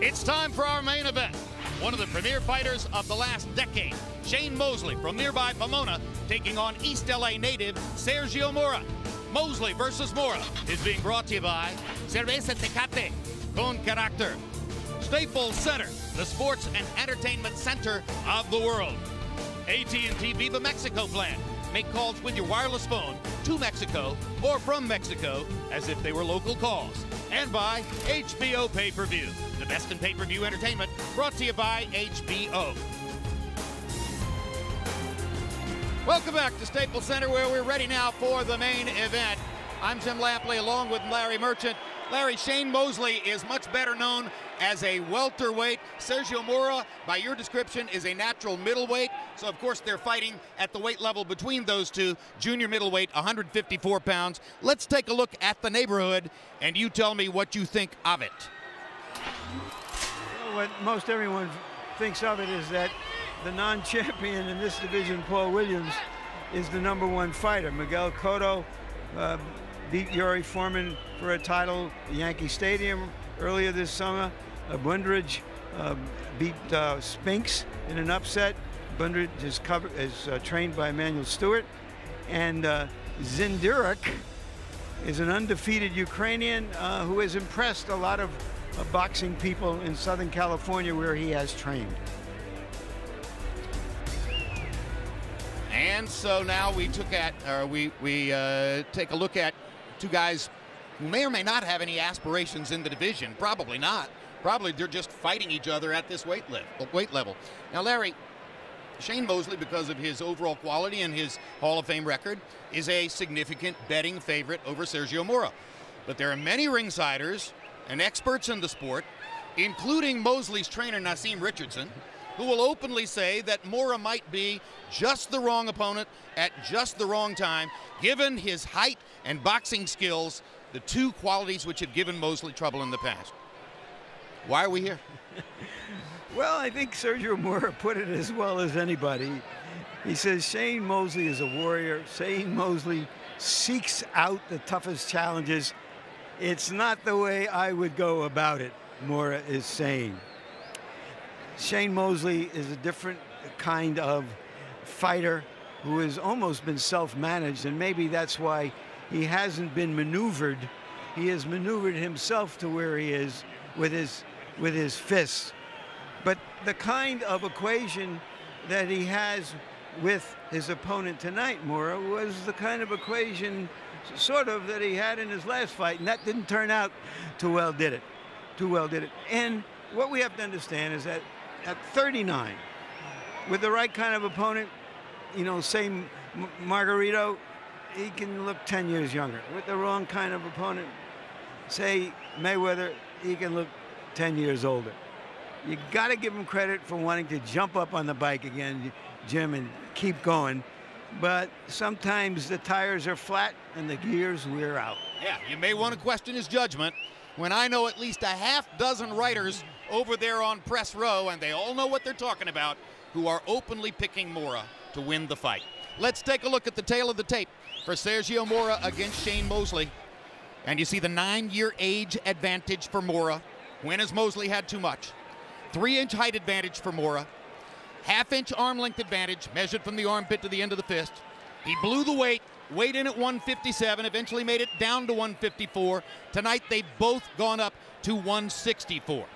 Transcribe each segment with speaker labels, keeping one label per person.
Speaker 1: It's time for our main event. One of the premier fighters of the last decade, Shane Mosley from nearby Pomona, taking on East LA native Sergio Mora. Mosley versus Mora is being brought to you by Cerveza Tecate con Carácter, Staples Center, the sports and entertainment center of the world. AT&T Viva Mexico plan. Make calls with your wireless phone to Mexico or from Mexico as if they were local calls. And by HBO Pay-Per-View, the best in pay-per-view entertainment, brought to you by HBO. Welcome back to Staples Center, where we're ready now for the main event. I'm Jim Lampley along with Larry Merchant. Larry, Shane Mosley is much better known as a welterweight. Sergio Mora, by your description, is a natural middleweight. So, of course, they're fighting at the weight level between those two, junior middleweight, 154 pounds. Let's take a look at the neighborhood, and you tell me what you think of it.
Speaker 2: Well, what most everyone thinks of it is that the non-champion in this division, Paul Williams, is the #1 fighter. Miguel Cotto beat Yuri Foreman for a title at Yankee Stadium earlier this summer. Bundridge beat Spinks in an upset. Bundridge is trained by Emmanuel Stewart. And Zindirak is an undefeated Ukrainian who has impressed a lot of boxing people in Southern California, where he has trained.
Speaker 1: And so now we take a look at two guys who may or may not have any aspirations in the division. Probably not. Probably they're just fighting each other at this weight level. Now, Larry, Shane Mosley, because of his overall quality and his Hall of Fame record, is a significant betting favorite over Sergio Mora. But there are many ringsiders and experts in the sport, including Mosley's trainer, Naseem Richardson, who will openly say that Mora might be just the wrong opponent at just the wrong time, given his height and boxing skills, the two qualities which have given Mosley trouble in the past. Why are we here?
Speaker 2: Well, I think Sergio Mora put it as well as anybody. He says Shane Mosley is a warrior. Shane Mosley seeks out the toughest challenges. It's not the way I would go about it, Mora is saying. Shane Mosley is a different kind of fighter who has almost been self-managed, and maybe that's why he hasn't been maneuvered. He has maneuvered himself to where he is with his fists. But the kind of equation that he has with his opponent tonight, Mora, was the kind of equation sort of that he had in his last fight, and that didn't turn out too well, did it? And what we have to understand is that at 39, with the right kind of opponent, you know, say Margarito, he can look 10 years younger. With the wrong kind of opponent, say Mayweather, he can look 10 years older. You got to give him credit for wanting to jump up on the bike again, Jim, and keep going. But sometimes the tires are flat and the gears wear out.
Speaker 1: Yeah, you may want to question his judgment when I know at least a half dozen writers over there on press row, and they all know what they're talking about, who are openly picking Mora to win the fight. Let's take a look at the tail of the tape for Sergio Mora against Shane Mosley. And you see the 9-year age advantage for Mora. When has Mosley had too much? 3-inch height advantage for Mora. Half-inch arm length advantage measured from the armpit to the end of the fist. He blew the weight, weighed in at 157, eventually made it down to 154. Tonight they've both gone up to 164.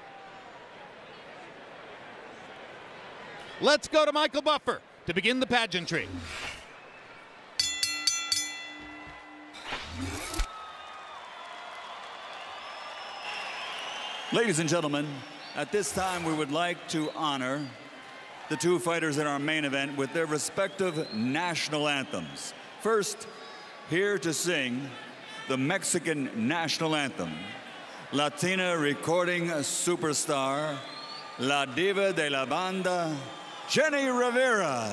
Speaker 1: Let's go to Michael Buffer to begin the pageantry.
Speaker 3: Ladies and gentlemen, at this time we would like to honor the two fighters in our main event with their respective national anthems. First, here to sing the Mexican national anthem, Latina recording superstar, La Diva de la Banda, Jenny Rivera.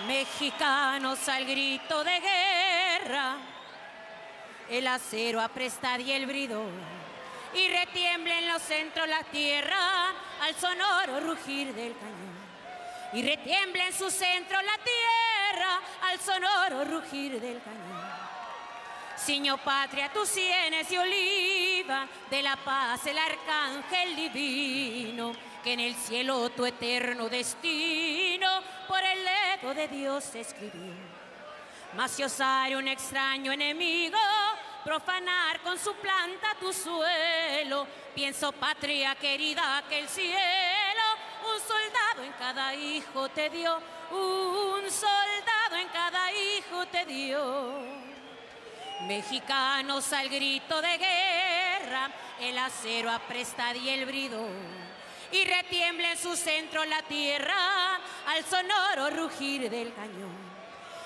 Speaker 4: Mexicanos al grito de guerra, el acero apresta y el bridón, y retiembla en los centros la tierra al sonoro rugir del cañón. Y retiembla en su centro la tierra al sonoro rugir del cañón. Ciño patria, tus sienes y oliva, de la paz el arcángel divino, que en el cielo tu eterno destino por el dedo de Dios escribió. Mas si osare un extraño enemigo profanar con su planta tu suelo, pienso, patria querida, que el cielo un soldado en cada hijo te dio, un soldado en cada hijo te dio. Mexicanos al grito de guerra, el acero apresta y el bridón, y retiembla en su centro la tierra al sonoro rugir del cañón.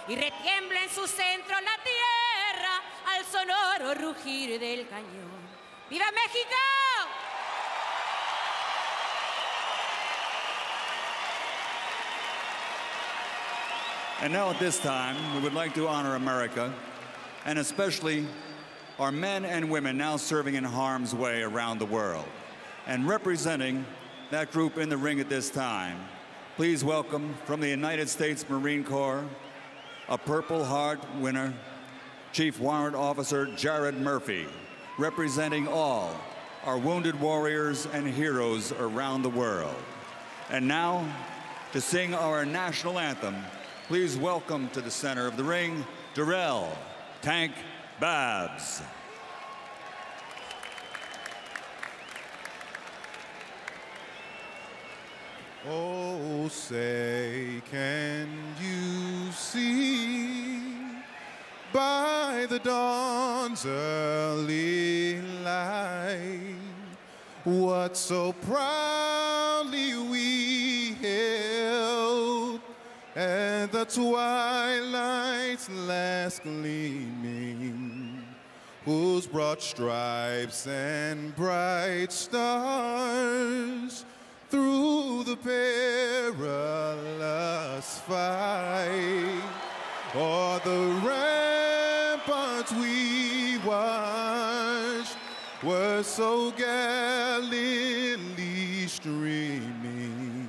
Speaker 4: Y retiembla en su centro la tierra al sonoro rugir del cañón. ¡Viva México!
Speaker 3: And now at this time, we would like to honor America, and especially our men and women now serving in harm's way around the world. And representing that group in the ring at this time, please welcome from the United States Marine Corps, a Purple Heart winner, Chief Warrant Officer Jared Murphy, representing all our wounded warriors and heroes around the world. And now, to sing our national anthem, please welcome to the center of the ring, Darrell Tank Babs.
Speaker 5: Oh, say, can you see by the dawn's early light what so proudly we hailed at the twilight's last gleaming, whose broad stripes and bright stars through the perilous fight, o'er the ramparts we watched, were so gallantly streaming,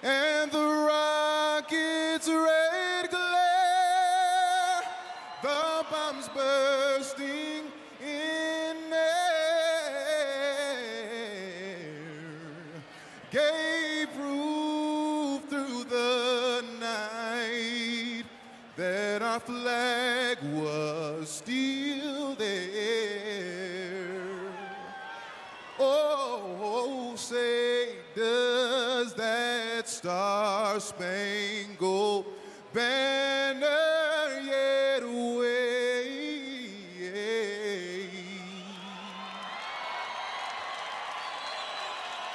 Speaker 5: and the rocket's red glare, the bombs bursting in air, gave proof through the night that our flag was still there. Oh, say, does that star-spangled banner yet wave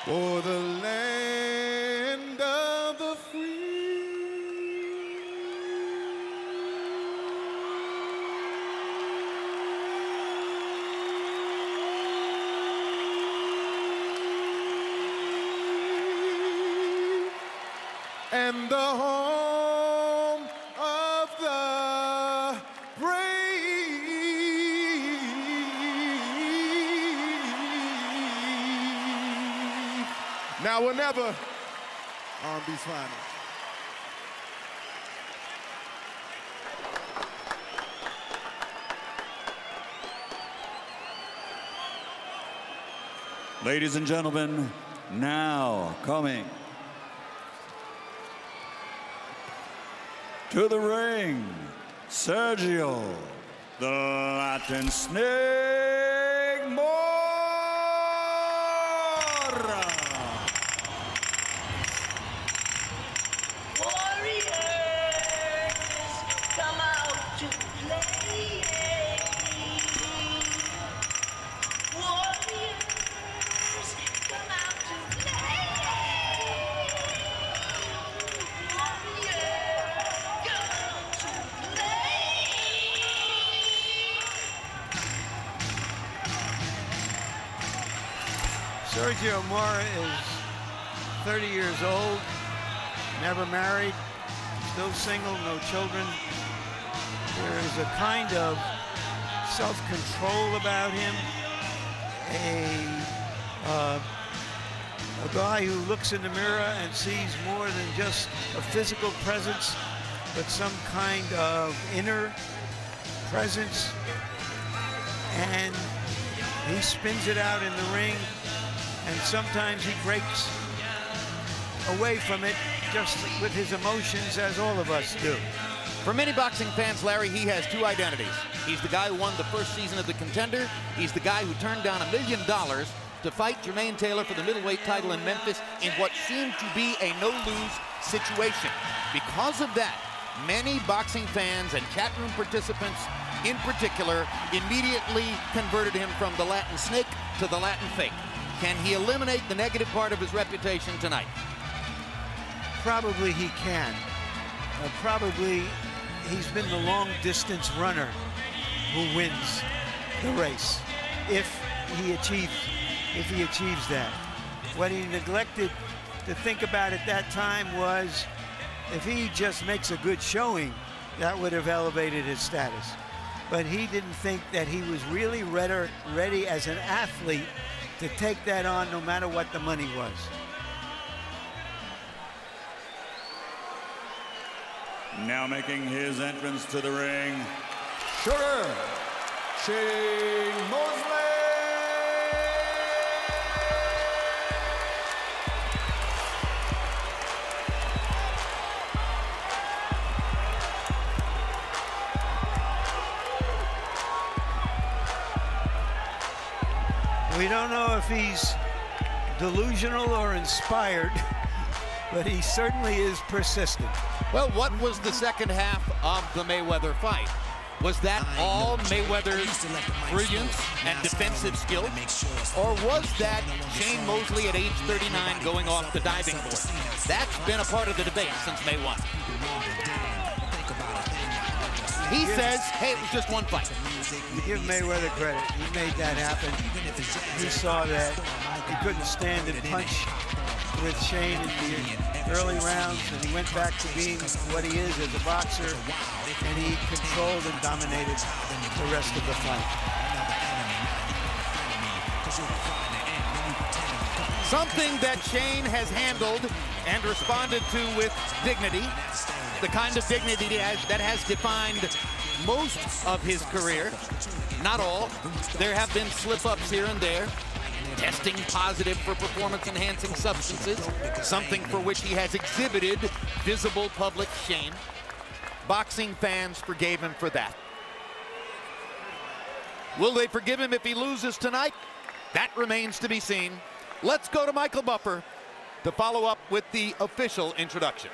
Speaker 5: for the land of the free? And the home of the brave. Now or never, R&B's finest.
Speaker 3: Ladies and gentlemen, now coming to the ring, Sergio, the Latin Snake Mora.
Speaker 6: Warriors, come out to play. Warriors, come out to play. Warriors, come out to play.
Speaker 2: Sergio Mora is 30 years old, never married, still single, no children. There is a kind of self-control about him, a guy who looks in the mirror and sees more than just a physical presence, but some kind of inner presence. And he spins it out in the ring, and sometimes he breaks away from it just with his emotions, as all of us do.
Speaker 1: For many boxing fans, Larry, he has two identities. He's the guy who won the first season of The Contender. He's the guy who turned down $1 million to fight Jermaine Taylor for the middleweight title in Memphis in what seemed to be a no-lose situation. Because of that, many boxing fans and chat room participants in particular immediately converted him from the Latin snake to the Latin fake. Can he eliminate the negative part of his reputation tonight?
Speaker 2: Probably he can. Probably he's been the long-distance runner who wins the race if he achieves that. What he neglected to think about at that time was if he just makes a good showing, that would have elevated his status. But he didn't think that he was really ready as an athlete to take that on no matter what the money was.
Speaker 3: Now making his entrance to the ring, Sugar Shane Mosley.
Speaker 2: We don't know if he's delusional or inspired, but he certainly is persistent.
Speaker 1: Well, what was the second half of the Mayweather fight? Was that all Mayweather's brilliance and defensive skill? Or was that Shane Mosley at age 39 going off the diving board? That's been a part of the debate since May 1. He says, hey, it was just one fight.
Speaker 2: You give Mayweather credit. He made that happen. He saw that he couldn't stand and punch with Shane in the early rounds, and he went back to being what he is as a boxer, and he controlled and dominated the rest of the fight.
Speaker 1: Something that Shane has handled and responded to with dignity, the kind of dignity that has defined most of his career. Not all. There have been slip-ups here and there. Testing positive for performance-enhancing substances, something for which he has exhibited visible public shame. Boxing fans forgave him for that. Will they forgive him if he loses tonight? That remains to be seen. Let's go to Michael Buffer to follow up with the official introductions.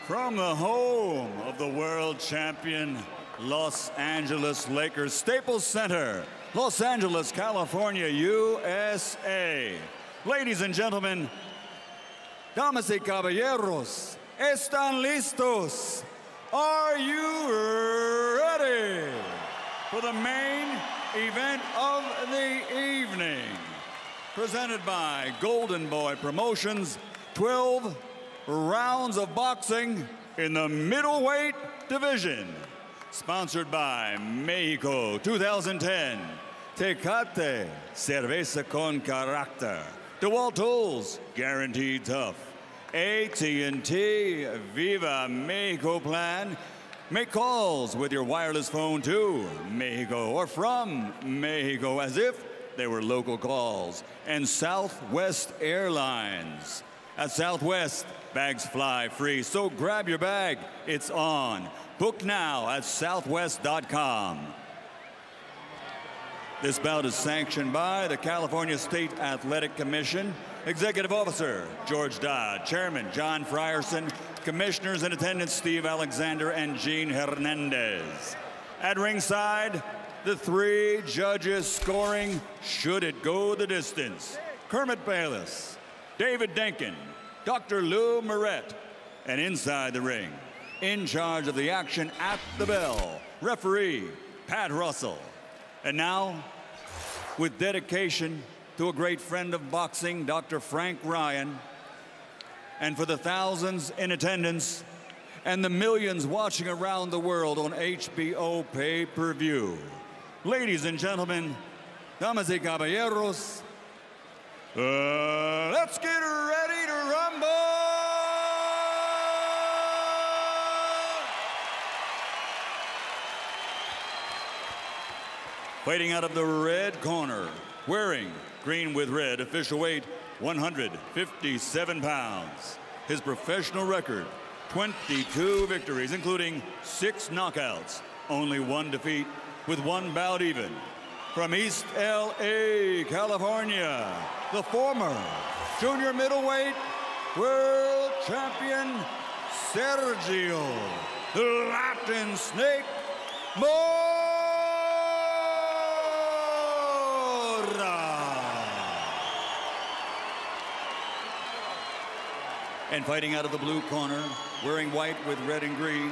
Speaker 3: From the home of the world champion Los Angeles Lakers, Staples Center, Los Angeles, California, USA. Ladies and gentlemen, damas y caballeros, ¿están listos? Are you ready for the main event of the evening? Presented by Golden Boy Promotions, 12 rounds of boxing in the middleweight division. Sponsored by Mexico 2010, Tecate, Cerveza con Carácter, DeWalt Tools, Guaranteed Tough, AT&T Viva Mexico Plan. Make calls with your wireless phone to Mexico or from Mexico as if they were local calls. And Southwest Airlines. At Southwest, bags fly free, so grab your bag. It's on. Book now at southwest.com. This bout is sanctioned by the California State Athletic Commission. Executive Officer George Dodd, Chairman John Frierson, Commissioners in attendance Steve Alexander and Gene Hernandez. At ringside, the three judges scoring should it go the distance. Kermit Bayless, David Denkin, Dr. Lou Moret, and inside the ring, in charge of the action at the bell, referee Pat Russell. And now, with dedication to a great friend of boxing, Dr. Frank Ryan, and for the thousands in attendance, and the millions watching around the world on HBO pay-per-view. Ladies and gentlemen, damas y caballeros, let's get ready to rumble! Fighting out of the red corner, wearing green with red, official weight 157 pounds. His professional record, 22 victories, including 6 knockouts, only 1 defeat, with 1 bout even. From East LA, California, the former junior middleweight world champion, Sergio, the Latin Snake, Mora. And fighting out of the blue corner, wearing white with red and green,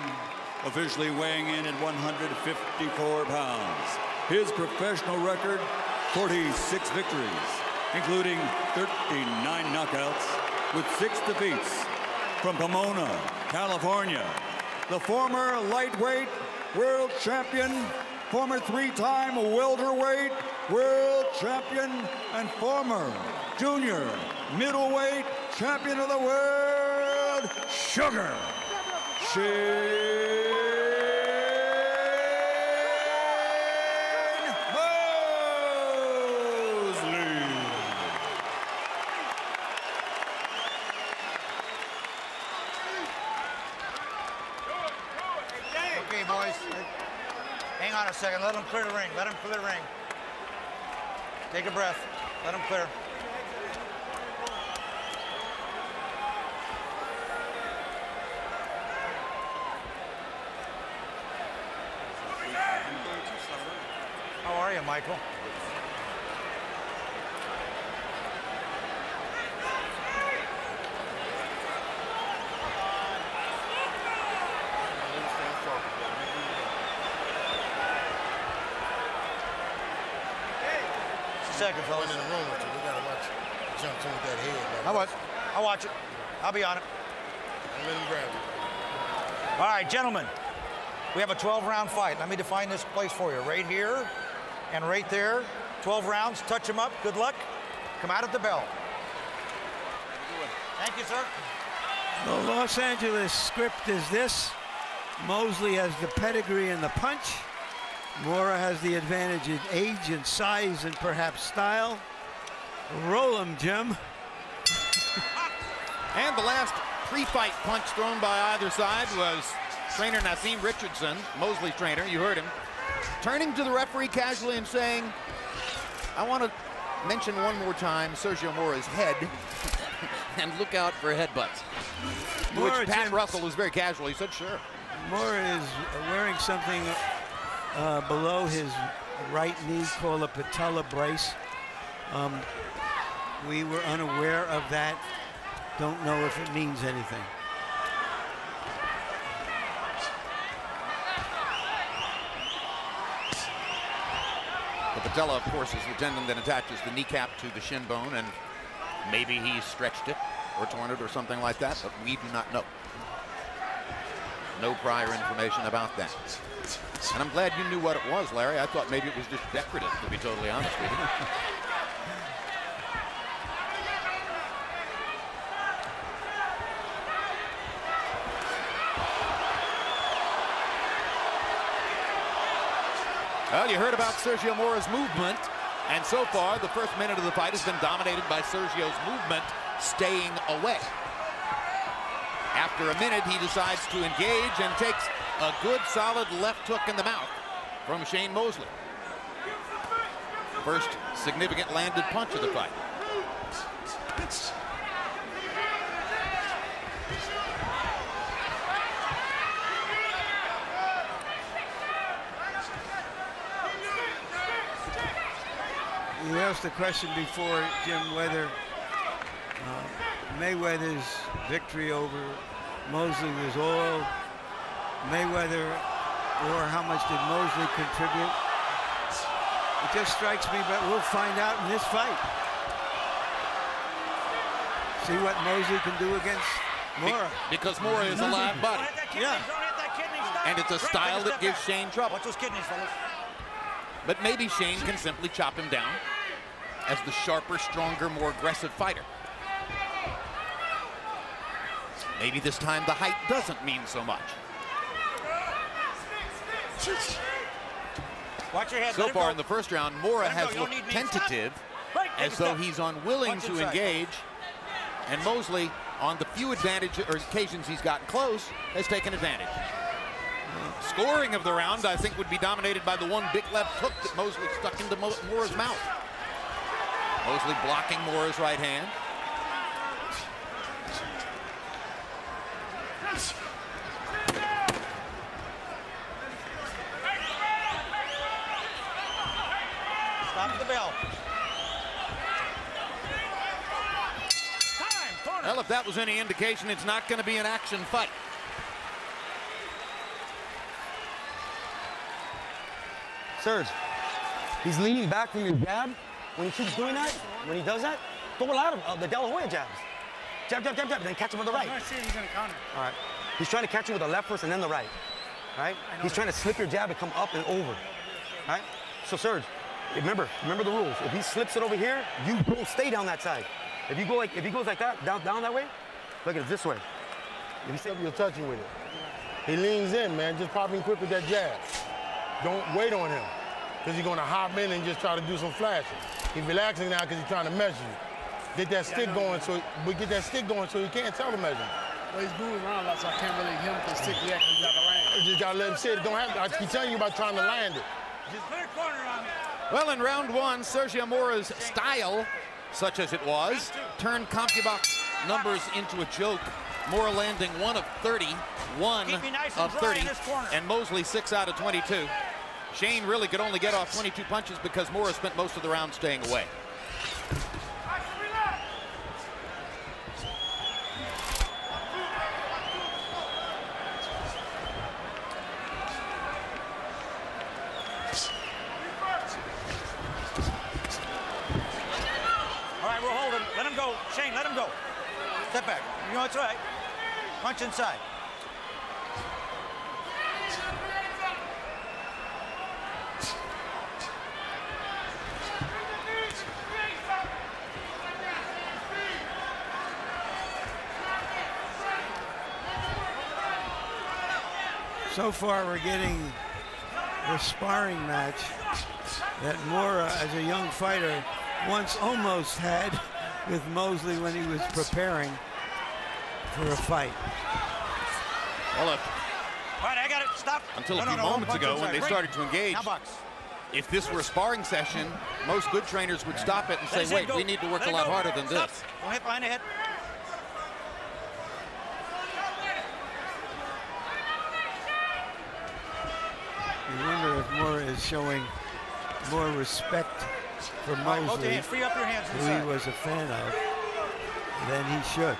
Speaker 3: officially weighing in at 154 pounds. His professional record, 46 victories, including 39 knockouts with 6 defeats. From Pomona, California, the former lightweight world champion, former 3-time welterweight world champion, and former junior middleweight champion of the world, Sugar Shane Mosley.
Speaker 7: Okay, boys. Hang on a second. Let them clear the ring. Let them clear the ring. Take a breath. Let them clear. How are you, Michael? Second, fellas.
Speaker 5: In the room with you. We gotta watch jump in with that head.
Speaker 7: I'll watch it. I'll be on it.
Speaker 5: And let him grab it.
Speaker 7: All right, gentlemen. We have a 12-round fight. Let me define this place for you. Right here and right there. 12 rounds. Touch them up. Good luck. Come out at the bell. Thank you, sir.
Speaker 2: The Los Angeles script is this. Mosley has the pedigree and the punch. Mora has the advantage in age and size and perhaps style. Roll him, Jim.
Speaker 1: And the last pre-fight punch thrown by either side was trainer Naseem Richardson, Mosley's trainer, you heard him, turning to the referee casually and saying, I want to mention one more time Sergio Mora's head and look out for headbutts. To which Pat Russell was very casual. He said, sure.
Speaker 2: Mora is wearing something below his right knee called a patella brace. We were unaware of that. Don't know if it means anything.
Speaker 1: The patella, of course, is the tendon that attaches the kneecap to the shin bone, and maybe he stretched it or torn it or something like that, but we do not know. No prior information about that. And I'm glad you knew what it was, Larry. I thought maybe it was just decorative, to be totally honest with you. Well, you heard about Sergio Mora's movement, and so far the first minute of the fight has been dominated by Sergio's movement, staying away. After a minute, he decides to engage and takes a good, solid left hook in the mouth from Shane Mosley. First significant landed punch of the fight.
Speaker 2: You asked the question before, Jim, whether Mayweather's victory over Mosley was all Mayweather, or how much did Mosley contribute? It just strikes me, but we'll find out in this fight. See what Mosley can do against Mora.
Speaker 1: Because Mora is a live body.
Speaker 7: Don't hit that kidney.
Speaker 2: Yeah.
Speaker 7: Don't hit that kidney. Stop.
Speaker 1: And it's a
Speaker 7: Rick,
Speaker 1: style
Speaker 7: take
Speaker 1: that
Speaker 7: step
Speaker 1: gives
Speaker 7: back.
Speaker 1: Shane trouble.
Speaker 7: Watch those kidneys, fellas.
Speaker 1: But maybe Shane can simply chop him down as the sharper, stronger, more aggressive fighter. Maybe this time the height doesn't mean so much.
Speaker 7: Watch your head.
Speaker 1: So far in the first round, Mora has
Speaker 7: You don't
Speaker 1: looked
Speaker 7: need me.
Speaker 1: tentative,
Speaker 7: Right, take
Speaker 1: as
Speaker 7: a
Speaker 1: though
Speaker 7: step.
Speaker 1: he's unwilling
Speaker 7: Punch
Speaker 1: to
Speaker 7: inside.
Speaker 1: engage. And Mosley, on the few occasions he's gotten close, has taken advantage. Scoring of the round, I think, would be dominated by the one big left hook that Mosley stuck into Mora's mouth. Mosley blocking Mora's right hand.
Speaker 7: Stop the bell. Time. Corner.
Speaker 1: Well, if that was any indication, it's not going to be an action fight.
Speaker 8: Serge, he's leaning back from your jab. When he keeps doing that, when he does that, throw a lot of the De La Hoya jabs. Jab, jab, jab, jab, then catch him with the right.
Speaker 9: I see he's gonna counter.
Speaker 8: All right. He's trying to catch you with the left first and then the right. Right? He's trying to slip your jab and come up and over. Right? So Serge, remember the rules. If he slips it over here, you don't stay down that side. If he goes like that, down that way, look at it this way.
Speaker 5: If you step, you're touching with it. He leans in, man. Just pop him quick with that jab. Don't wait on him, because he's going to hop in and just try to do some flashing. He's relaxing now because he's trying to measure you. Get that stick going, so he can't tell the measurement.
Speaker 9: Well, he's moving around a lot, so I can't really hit him with the stick yet because he's out of range.
Speaker 5: You just got to let him sit. Don't have to, I keep telling you about trying to land it.
Speaker 9: Just put a corner on me.
Speaker 1: Well, in round one, Sergio Mora's style, such as it was, turned CompuBox numbers into a joke. Mora landing 1 of 30, 1
Speaker 7: Keep me nice and
Speaker 1: of
Speaker 7: dry
Speaker 1: 30,
Speaker 7: in this corner.
Speaker 1: and Mosley 6 out of 22. Shane really could only get off 22 punches because Mora spent most of the round staying away.
Speaker 7: All right, we'll hold him. Let him go. Shane, let him go. Step back. You know it's right. Punch inside.
Speaker 2: So far, we're getting the sparring match that Mora, as a young fighter, once almost had with Mosley when he was preparing for a fight.
Speaker 1: Well,
Speaker 7: All right, I got it. Stop.
Speaker 1: until a
Speaker 7: No,
Speaker 1: few
Speaker 7: no,
Speaker 1: moments
Speaker 7: punch
Speaker 1: ago
Speaker 7: inside.
Speaker 1: when they
Speaker 7: Right.
Speaker 1: started to engage,
Speaker 7: Now box.
Speaker 1: if this were a sparring session, most good trainers would stop it and
Speaker 7: Let
Speaker 1: say,
Speaker 7: his head
Speaker 1: wait,
Speaker 7: go.
Speaker 1: we need to work
Speaker 7: Let
Speaker 1: a
Speaker 7: it
Speaker 1: lot
Speaker 7: go.
Speaker 1: harder than
Speaker 7: Stop.
Speaker 1: this.
Speaker 7: Don't hit behind the head.
Speaker 2: You wonder if Mora is showing more respect for
Speaker 7: All right, both your
Speaker 2: Mosley,
Speaker 7: hands. Free up your hands
Speaker 2: who
Speaker 7: inside.
Speaker 2: he was a fan of, than he should.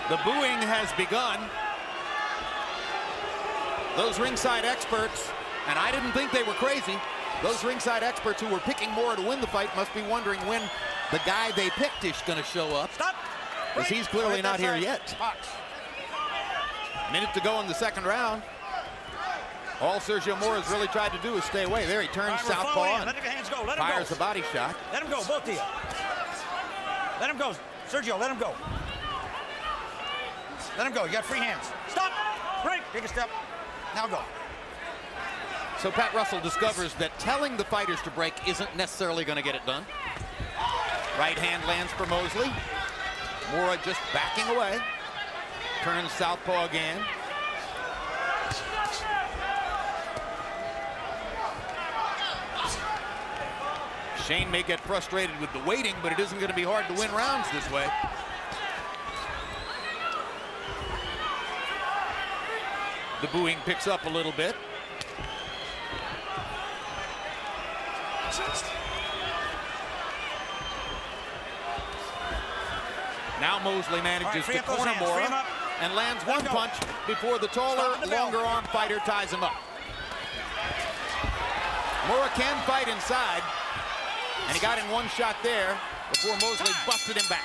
Speaker 1: The booing has begun. Those ringside experts, and I didn't think they were crazy, those ringside experts who were picking Mora to win the fight must be wondering when the guy they picked is going to show up.
Speaker 7: Stop.
Speaker 1: Because he's clearly
Speaker 7: Right,
Speaker 1: not
Speaker 7: that's
Speaker 1: here
Speaker 7: right.
Speaker 1: yet.
Speaker 7: Box.
Speaker 1: Minute to go in the second round. All Sergio Mora's really tried to do is stay away. There he turns
Speaker 7: All right, we're
Speaker 1: southpaw
Speaker 7: following in.
Speaker 1: and
Speaker 7: Let your hands go. Let him
Speaker 1: fires
Speaker 7: go.
Speaker 1: a body shot.
Speaker 7: Let him go, both of you. Let him go. Sergio, let him go. Let him go. You got free hands. Stop. Break. Take a step. Now go.
Speaker 1: So Pat Russell discovers that telling the fighters to break isn't necessarily going to get it done. Right hand lands for Mosley. Mora just backing away. Turns southpaw again. Shane may get frustrated with the waiting, but it isn't going to be hard to win rounds this way. The booing picks up a little bit. Now Mosley manages
Speaker 7: free
Speaker 1: to
Speaker 7: up those
Speaker 1: corner
Speaker 7: hands, free him
Speaker 1: Mora
Speaker 7: up.
Speaker 1: and lands
Speaker 7: Let
Speaker 1: one
Speaker 7: him go.
Speaker 1: punch before the taller,
Speaker 7: Stop the bell.
Speaker 1: longer arm fighter ties him up. Mora can fight inside, and he got in one shot there before Mosley busted him back.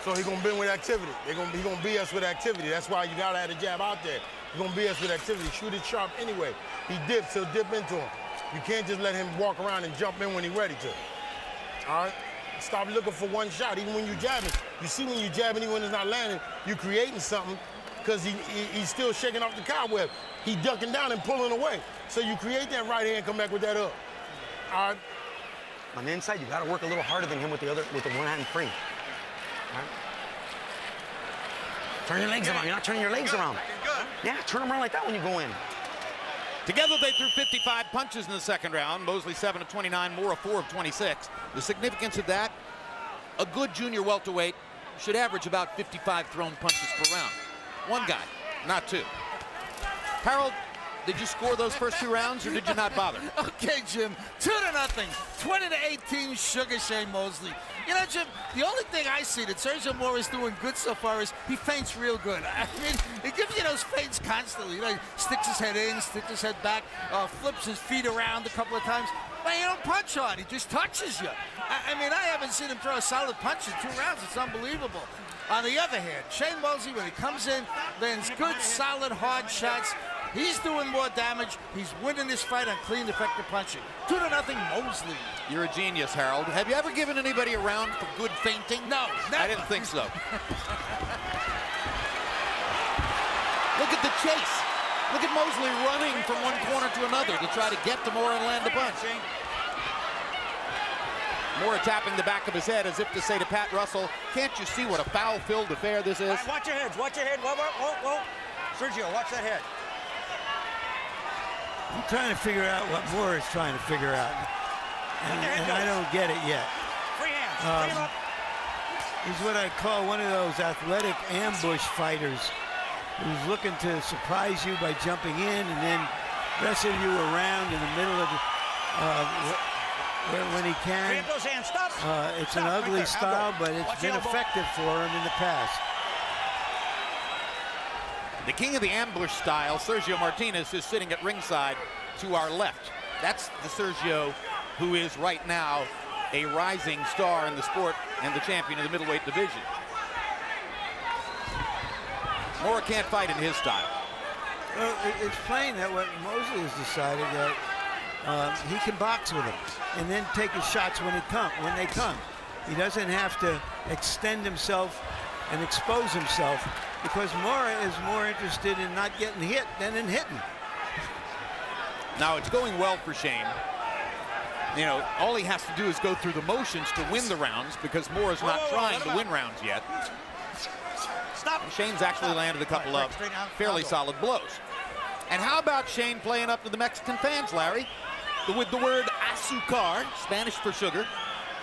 Speaker 5: So he's gonna bend with activity. He gonna BS with activity. That's why you gotta have the jab out there. He's gonna BS with activity. Shoot it sharp anyway. He dips, he'll dip into him. You can't just let him walk around and jump in when he's ready to. All right? Stop looking for one shot, even when you're jabbing. You see when you're jabbing, even when it's not landing, you're creating something because he's still shaking off the cobweb. He's ducking down and pulling away. So you create that right hand, come back with that up. All right?
Speaker 8: On the inside, you got to work a little harder than him with the one hand free. All right? Turn your legs around. You're not turning your legs around. Yeah, turn them around like that when you go in.
Speaker 1: Together, they threw 55 punches in the second round. Mosley 7 of 29, Mora 4 of 26. The significance of that, a good junior welterweight should average about 55 thrown punches per round. One guy, not two. Harold, did you score those first 2 rounds, or did you not bother?
Speaker 10: Okay, Jim, 2-0, 20-18, sugar Shane Mosley. You know, Jim, the only thing I see that Sergio Mora is doing good so far is he feints real good. I mean, he gives you those feints constantly. You know, he sticks his head in, sticks his head back, flips his feet around a couple of times. But you don't punch hard. He just touches you. I mean, I haven't seen him throw a solid punch in 2 rounds. It's unbelievable. On the other hand, Shane Mosley, when he comes in, lands good, solid, hard shots. He's doing more damage. He's winning this fight on clean, effective punching. 2-0 Mosley.
Speaker 1: You're a genius, Harold. Have you ever given anybody a round for good feinting?
Speaker 10: No, never.
Speaker 1: I didn't think so. Look at the chase. Look at Mosley running from one corner to another to try to get to Mora and land the punch. Mora tapping the back of his head as if to say to Pat Russell, can't you see what a foul-filled affair this is?
Speaker 7: Right, watch your heads, watch your head. Whoa, whoa, whoa, whoa. Sergio, watch that head.
Speaker 2: I'm trying to figure out what Moore is trying to figure out. And I don't get it yet.
Speaker 7: Free hands, free him up.
Speaker 2: He's what I call one of those athletic ambush fighters who's looking to surprise you by jumping in and then wrestle you around in the middle of the, when he can.
Speaker 7: Free up those hands, stop.
Speaker 2: It's
Speaker 7: Stop,
Speaker 2: an
Speaker 7: right
Speaker 2: ugly
Speaker 7: there.
Speaker 2: style, but it's
Speaker 7: Watch
Speaker 2: been
Speaker 7: the elbow.
Speaker 2: effective for him in the past.
Speaker 1: The king of the ambush style, Sergio Martinez, is sitting at ringside to our left. That's the Sergio who is right now a rising star in the sport and the champion of the middleweight division. Mora can't fight in his style.
Speaker 2: Well, it's plain that what Mosley has decided that he can box with him and then take his shots when they come. He doesn't have to extend himself and expose himself because Mora is more interested in not getting hit than in hitting.
Speaker 1: Now it's going well for Shane. You know, all he has to do is go through the motions to win the rounds because Mora's not trying to win rounds yet.
Speaker 7: Stop.
Speaker 1: Shane's actually landed a couple of fairly solid blows. And how about Shane playing up to the Mexican fans, Larry, with the word azúcar, Spanish for sugar,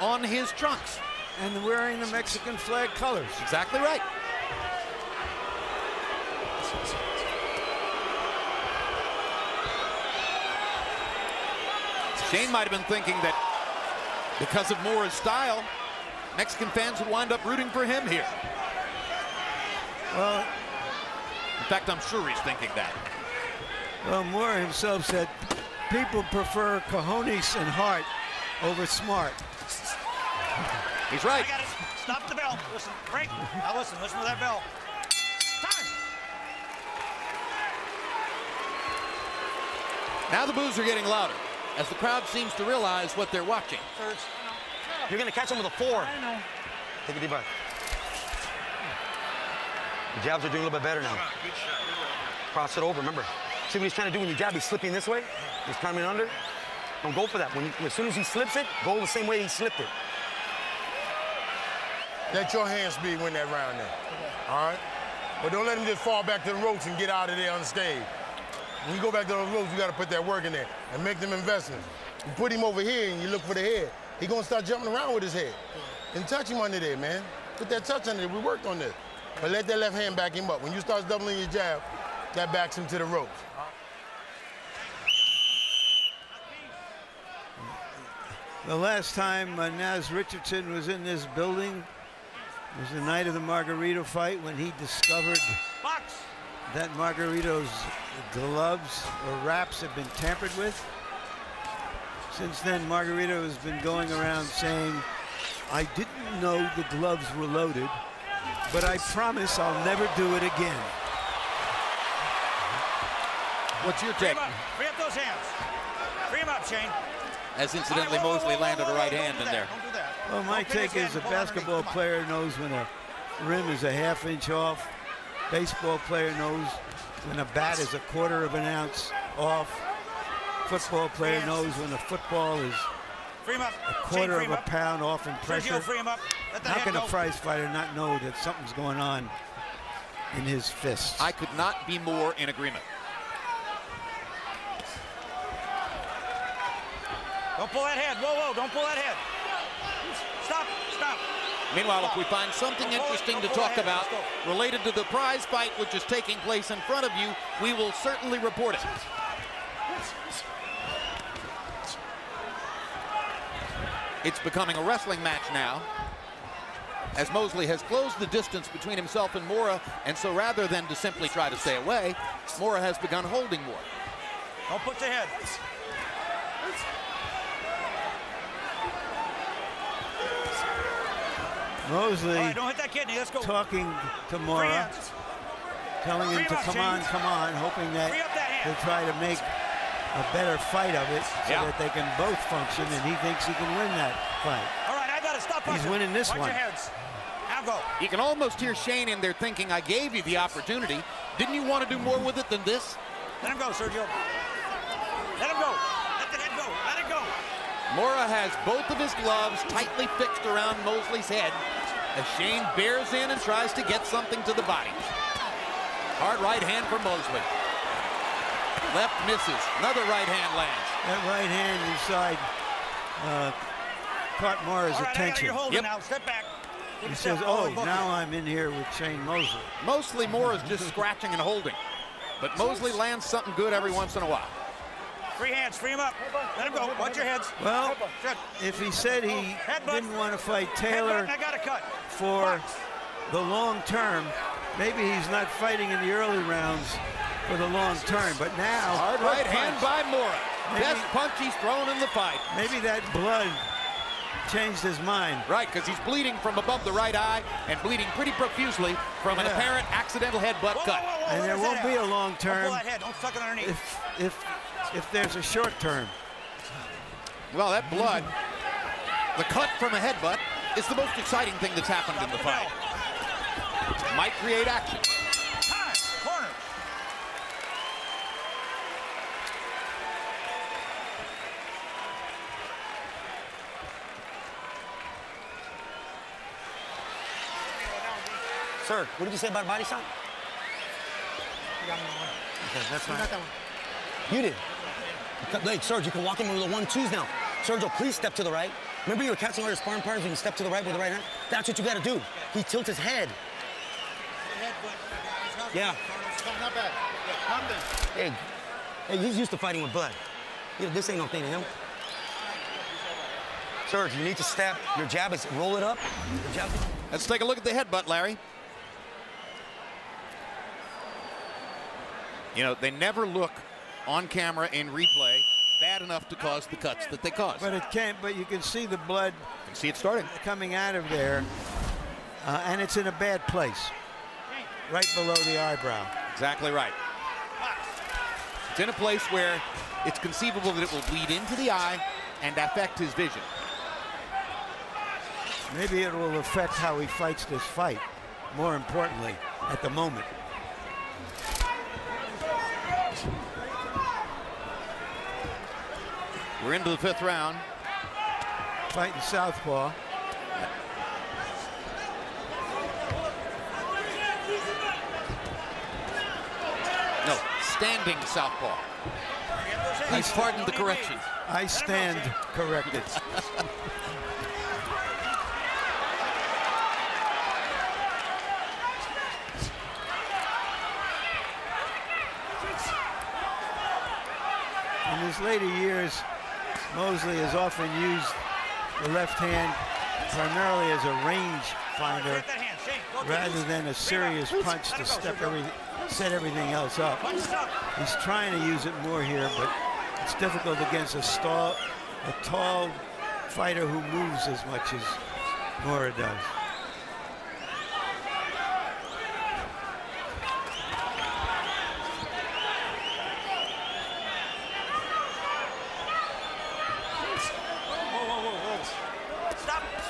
Speaker 1: on his trunks.
Speaker 2: And wearing the Mexican flag colors.
Speaker 1: Exactly right. Shane might have been thinking that because of Mora's style, Mexican fans would wind up rooting for him here.
Speaker 2: Well,
Speaker 1: in fact, I'm sure he's thinking that.
Speaker 2: Well, Mora himself said people prefer cojones and heart over smart.
Speaker 1: He's right.
Speaker 7: I got it. Stop the bell. Listen, break. Now listen to that bell. Time.
Speaker 1: Now the boos are getting louder as the crowd seems to realize what they're watching.
Speaker 8: You're going to catch him with a 4.
Speaker 7: I know.
Speaker 8: Take a deep breath. The jabs are doing a little bit better now. Cross it over, remember. See what he's trying to do when you jab? He's slipping this way. He's coming under. Don't go for that. As soon as he slips it, go the same way he slipped it.
Speaker 5: Let your hand speed win that round then. All right? But don't let him just fall back to the ropes and get out of there unscathed. When you go back to those ropes, you got to put that work in there and make them investments. You put him over here and you look for the head. He's going to start jumping around with his head. And touch him under there, man. Put that touch under there. We worked on this. But let that left hand back him up. When you start doubling your jab, that backs him to the ropes.
Speaker 2: The last time Naz Richardson was in this building was the night of the Margarito fight when he discovered that Margarito's gloves or wraps have been tampered with. Since then, Margarito has been going around saying I didn't know the gloves were loaded, but I promise I'll never do it again.
Speaker 1: What's your take?
Speaker 7: Free up those hands. Free them up, Shane.
Speaker 1: As incidentally, Mosley landed a right hand in there.
Speaker 7: Don't do that.
Speaker 2: Well, my
Speaker 7: Don't pin his
Speaker 2: take
Speaker 7: hand
Speaker 2: is a
Speaker 7: and pull
Speaker 2: basketball
Speaker 7: underneath.
Speaker 2: player knows when a rim is a half-inch off. Baseball player knows when a bat is a quarter of an ounce off. Football player knows when a football is
Speaker 7: Free him up.
Speaker 2: a
Speaker 7: Shane,
Speaker 2: quarter
Speaker 7: free
Speaker 2: of
Speaker 7: him
Speaker 2: a
Speaker 7: up.
Speaker 2: pound off in pressure.
Speaker 7: Sergio, free him up. Let the
Speaker 2: How
Speaker 7: head
Speaker 2: can a
Speaker 7: go.
Speaker 2: prize fighter not know that something's going on in his fists?
Speaker 1: I could not be more in agreement.
Speaker 7: Don't pull that head. Whoa, whoa, don't pull that head. Stop, stop.
Speaker 1: Meanwhile, if we find something interesting to talk about related to the prize fight which is taking place in front of you, we will certainly report it. It's becoming a wrestling match now, as Mosley has closed the distance between himself and Mora, and so rather than to simply try to stay away, Mora has begun holding Mora.
Speaker 7: Don't put your head.
Speaker 2: Mosley
Speaker 7: All right, don't hit that kidney. Let's go.
Speaker 2: talking to
Speaker 7: Free
Speaker 2: Mora,
Speaker 7: hands.
Speaker 2: telling him
Speaker 7: Free
Speaker 2: to
Speaker 7: him up,
Speaker 2: come on, hoping that
Speaker 7: Free up that hand.
Speaker 2: he'll try to make a better fight of it so
Speaker 1: Yeah.
Speaker 2: that they can both function, and he thinks he can win that fight.
Speaker 7: All right, I got to stop punching.
Speaker 2: He's winning this
Speaker 7: Watch
Speaker 2: one.
Speaker 7: your heads. Now go.
Speaker 1: You can almost hear Shane in there thinking, I gave you the opportunity. Didn't you want to do more with it than this?
Speaker 7: Let him go, Sergio. Let him go. Let the head go. Let it go.
Speaker 1: Mora has both of his gloves tightly fixed around Mosley's head as Shane bears in and tries to get something to the body. Hard right hand for Mosley. Left misses. Another right hand lands.
Speaker 2: That right hand inside caught Mora's
Speaker 7: All right,
Speaker 2: attention.
Speaker 7: you're holding
Speaker 1: Yep.
Speaker 7: now. Step back. Take
Speaker 2: He
Speaker 7: a step
Speaker 2: says,
Speaker 7: forward,
Speaker 2: oh,
Speaker 7: book
Speaker 2: now
Speaker 7: it.
Speaker 2: I'm in here with Shane Mosley.
Speaker 1: Mostly Mora's just scratching and holding. But Mosley lands something good every once in a while.
Speaker 7: Free hands. Free him up. Let him go. Watch your heads.
Speaker 2: Well,
Speaker 7: Good.
Speaker 2: if he said he
Speaker 7: Headbutt.
Speaker 2: didn't want to fight
Speaker 7: Headbutt,
Speaker 2: Taylor
Speaker 7: and I got a cut.
Speaker 2: for
Speaker 7: Box.
Speaker 2: the long term, maybe he's not fighting in the early rounds for the long term, but now
Speaker 1: Hard
Speaker 2: good
Speaker 1: right hand
Speaker 2: punch.
Speaker 1: by Mora.
Speaker 2: Maybe-
Speaker 1: Best punch he's thrown in the fight.
Speaker 2: Maybe that blood changed his mind.
Speaker 1: Right, because he's bleeding from above the right eye and bleeding pretty profusely from an
Speaker 2: Yeah.
Speaker 1: apparent accidental headbutt
Speaker 7: Whoa,
Speaker 1: cut.
Speaker 7: whoa, whoa, whoa.
Speaker 2: And there
Speaker 7: Where's
Speaker 2: won't
Speaker 7: that
Speaker 2: be
Speaker 7: at?
Speaker 2: a long
Speaker 7: Don't
Speaker 2: term
Speaker 7: pull that head. Don't suck it underneath.
Speaker 2: if there's a short term.
Speaker 1: Well, that blood, the cut from a headbutt, is the most exciting thing that's happened in the fight. Might create action.
Speaker 7: Time. Corner.
Speaker 8: Sir, what did you say about body shot? Okay, that's fine. You did. Like, Serge, you can walk in with the 1-2s now. Sergio, please step to the right. Remember you were catching all your sparring partners, you can step to the right with the right hand? That's what you gotta do. He tilts his head. Yeah.
Speaker 10: Not bad.
Speaker 8: Hey, he's used to fighting with blood. You know, this ain't no thing to him. Serge, you need to step. Your jab is roll it up. Your jab.
Speaker 1: Let's take a look at the headbutt, Larry. You know, they never look on camera in replay bad enough to cause the cuts that they cause.
Speaker 2: But it can't. But you can see the blood
Speaker 1: You can see it starting.
Speaker 2: coming out of there, and it's in a bad place, right below the eyebrow.
Speaker 1: Exactly right. It's in a place where it's conceivable that it will bleed into the eye and affect his vision.
Speaker 2: Maybe it will affect how he fights this fight, more importantly, at the moment.
Speaker 1: We're into the 5th round.
Speaker 2: Fighting southpaw.
Speaker 1: No, standing southpaw. Please pardon the correction.
Speaker 2: I stand corrected. In his later years, Mosley has often used the left hand primarily as a range finder rather than a serious punch to set everything else up. He's trying to use it more here, but it's difficult against a tall fighter who moves as much as Mora does.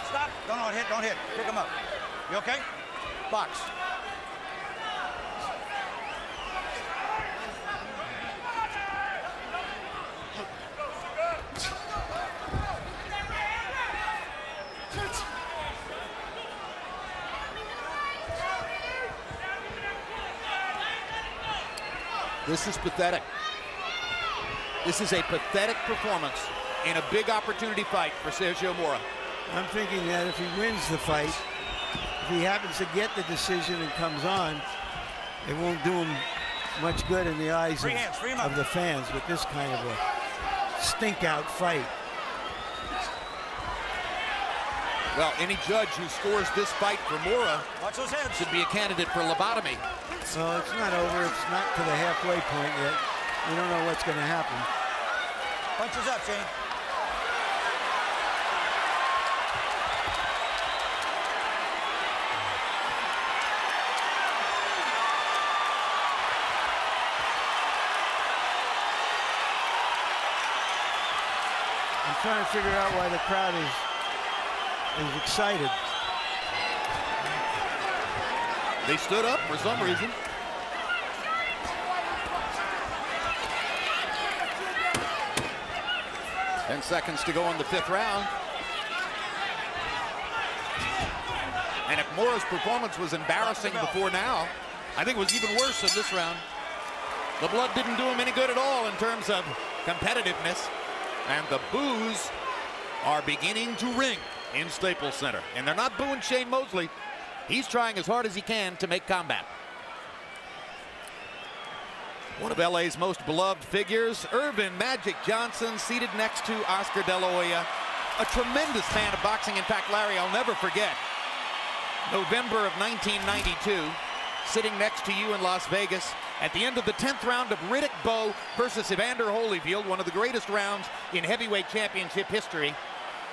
Speaker 7: Stop. Don't hit. Pick him up. You okay? Box.
Speaker 1: This is pathetic. This is a pathetic performance in a big opportunity fight for Sergio Mora.
Speaker 2: I'm thinking that if he wins the fight, if he happens to get the decision and comes on, it won't do him much good in the eyes of the fans with this kind of a stink-out fight.
Speaker 1: Well, any judge who scores this fight for Mora should be a candidate for lobotomy.
Speaker 2: Well, it's not over. It's not to the halfway point yet. We don't know what's going to happen.
Speaker 7: Punches up, Shane.
Speaker 2: I'm trying to figure out why the crowd is excited.
Speaker 1: They stood up for some reason. Ten seconds to go in the 5th round. And if Mora's performance was embarrassing before now, I think it was even worse in this round. The blood didn't do him any good at all in terms of competitiveness. And the boos are beginning to ring in Staples Center. And they're not booing Shane Mosley. He's trying as hard as he can to make combat. One of LA's most beloved figures, Irvin Magic Johnson, seated next to Oscar De La Hoya. A tremendous fan of boxing. In fact, Larry, I'll never forget November of 1992, sitting next to you in Las Vegas at the end of the 10th round of Riddick Bowe versus Evander Holyfield, one of the greatest rounds in heavyweight championship history.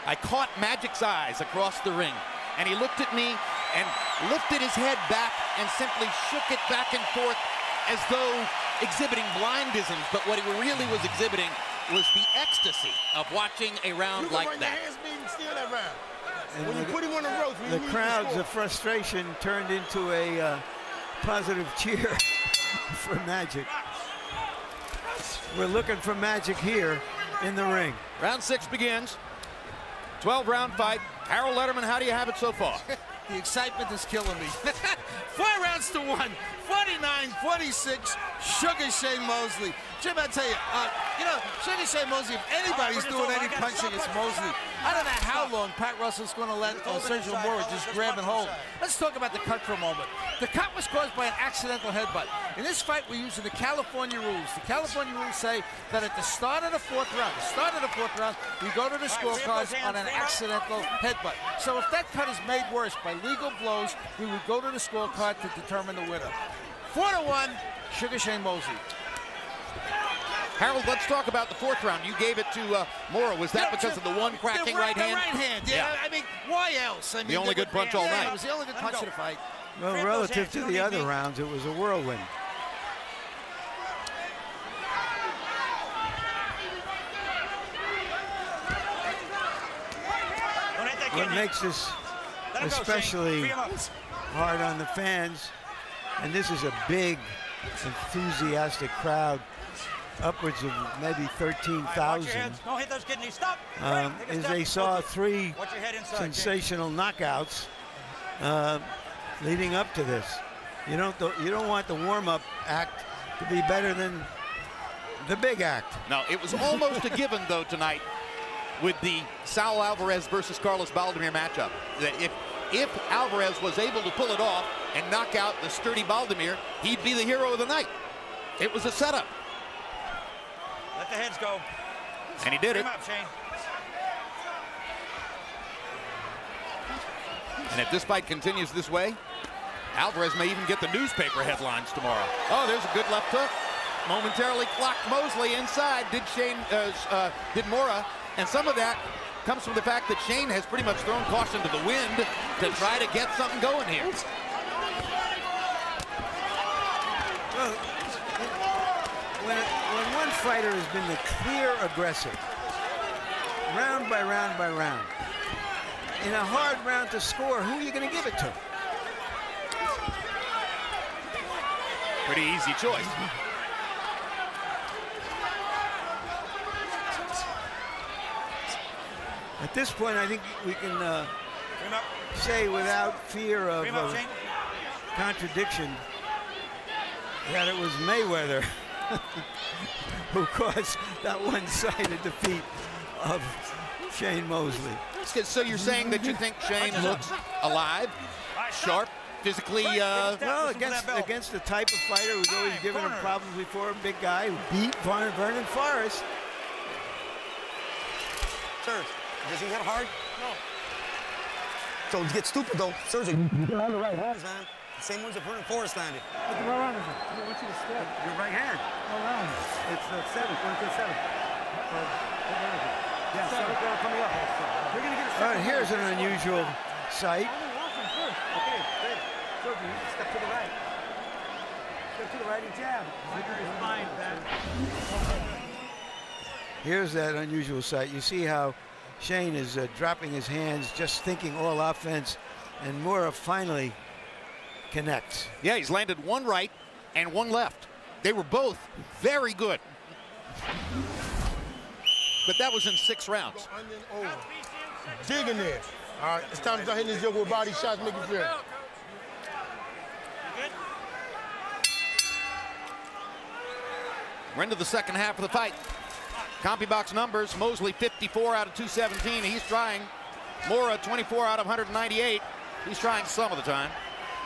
Speaker 1: I caught Magic's eyes across the ring, and he looked at me and lifted his head back and simply shook it back and forth as though exhibiting blindism. But what he really was exhibiting was the ecstasy of watching a round like that.
Speaker 2: And
Speaker 5: when you put him on the ropes,
Speaker 2: the crowds of frustration turned into a positive cheer for Magic. We're looking for Magic here in the ring.
Speaker 1: Round 6 begins. 12-round fight. Harold Letterman, how do you have it so far?
Speaker 10: The excitement is killing me. 4 rounds to 1. 49-46. Sugar Shane Mosley. Jim, I tell you, Sugar Shane Mosley, if anybody's doing any punching, it's Mosley. I don't know how long Pat Russell's going to let Sergio Mora just grab and hold. Let's talk about the cut for a moment. The cut was caused by an accidental headbutt. In this fight, we're using the California rules. The California rules say that at the start of the 4th round, we go to the scorecards on an accidental headbutt. So if that cut is made worse by legal blows, we would go to the scorecard to determine the winner. 4-1, Sugar Shane Mosley.
Speaker 1: Harold, let's talk about the 4th round. You gave it to Mora. Was that because of the one cracking right hand?
Speaker 10: The right hand, yeah. I mean, why else? I mean,
Speaker 1: the only good punch all night.
Speaker 10: It was the only good punch of the fight.
Speaker 2: Well, relative to the other rounds, it was a whirlwind. What makes this especially hard on the fans, and this is a big, enthusiastic crowd, upwards of maybe 13,000, is they saw 3 sensational knockouts leading up to this. You don't want the warm-up act to be better than the big act.
Speaker 1: No, it was almost a given though tonight with the Saul Alvarez versus Carlos Baldemir matchup, that if Alvarez was able to pull it off and knock out the sturdy Baldemir, he'd be the hero of the night. It was a setup.
Speaker 7: Let the heads go.
Speaker 1: And he did it.
Speaker 7: Up, Shane.
Speaker 1: And if this fight continues this way, Alvarez may even get the newspaper headlines tomorrow. Oh, there's a good left hook. Momentarily clocked Mosley inside. Did Mora. And some of that comes from the fact that Shane has pretty much thrown caution to the wind to try to get something going here.
Speaker 2: Well, when one fighter has been the clear aggressor, round by round by round, in a hard round to score, who are you going to give it to?
Speaker 1: Pretty easy choice.
Speaker 2: At this point, I think we can say without fear of contradiction that it was Mayweather who caused that one-sided defeat of Shane Mosley.
Speaker 1: So you're saying that you think Shane looks alive, sharp, physically?
Speaker 2: Well, against the type of fighter who's always given him problems before, a big guy who beat Vernon Forrest.
Speaker 8: Serge, does he hit hard? No. So to get stupid though, Serge, you get on the right hands, man. The same ones that Vernon Forrest landed.
Speaker 9: What round is it? I want you to step.
Speaker 8: Your right hand.
Speaker 9: What round?
Speaker 8: It's the 7th, 1 to 7. What round is it? Yeah, 7th round coming up. You're gonna get a
Speaker 2: All right, here's an unusual sight.
Speaker 8: Okay, good. Serge, you step to the right. Step to the right and jab. His mind, man.
Speaker 2: Here's that unusual sight. You see how Shane is dropping his hands, just thinking all offense, and Mora finally connects.
Speaker 1: Yeah, he's landed one right and one left. They were both very good. But that was in 6 rounds.
Speaker 5: Dig in there. All right, it's time to start hitting this joke with body shots, make it feel.
Speaker 1: We're into the second half of the fight. CompuBox numbers, Mosley 54 out of 217. He's trying. Mora 24 out of 198. He's trying some of the time.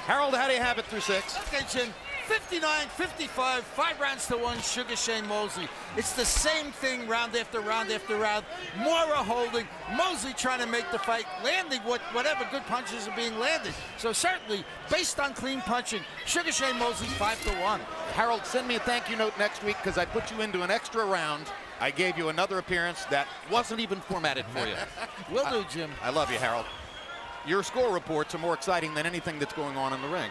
Speaker 1: Harold, how do you have it through 6?
Speaker 10: Okay, Jim. 59-55, 5 rounds to 1, Sugar Shane Mosley. It's the same thing round after round after round. Mora holding, Mosley trying to make the fight, landing whatever good punches are being landed. So certainly, based on clean punching, Sugar Shane Mosley 5-1.
Speaker 1: Harold, send me a thank you note next week because I put you into an extra round. I gave you another appearance that wasn't even formatted for you.
Speaker 10: Will do, Jim.
Speaker 1: I love you, Harold. Your score reports are more exciting than anything that's going on in the ring.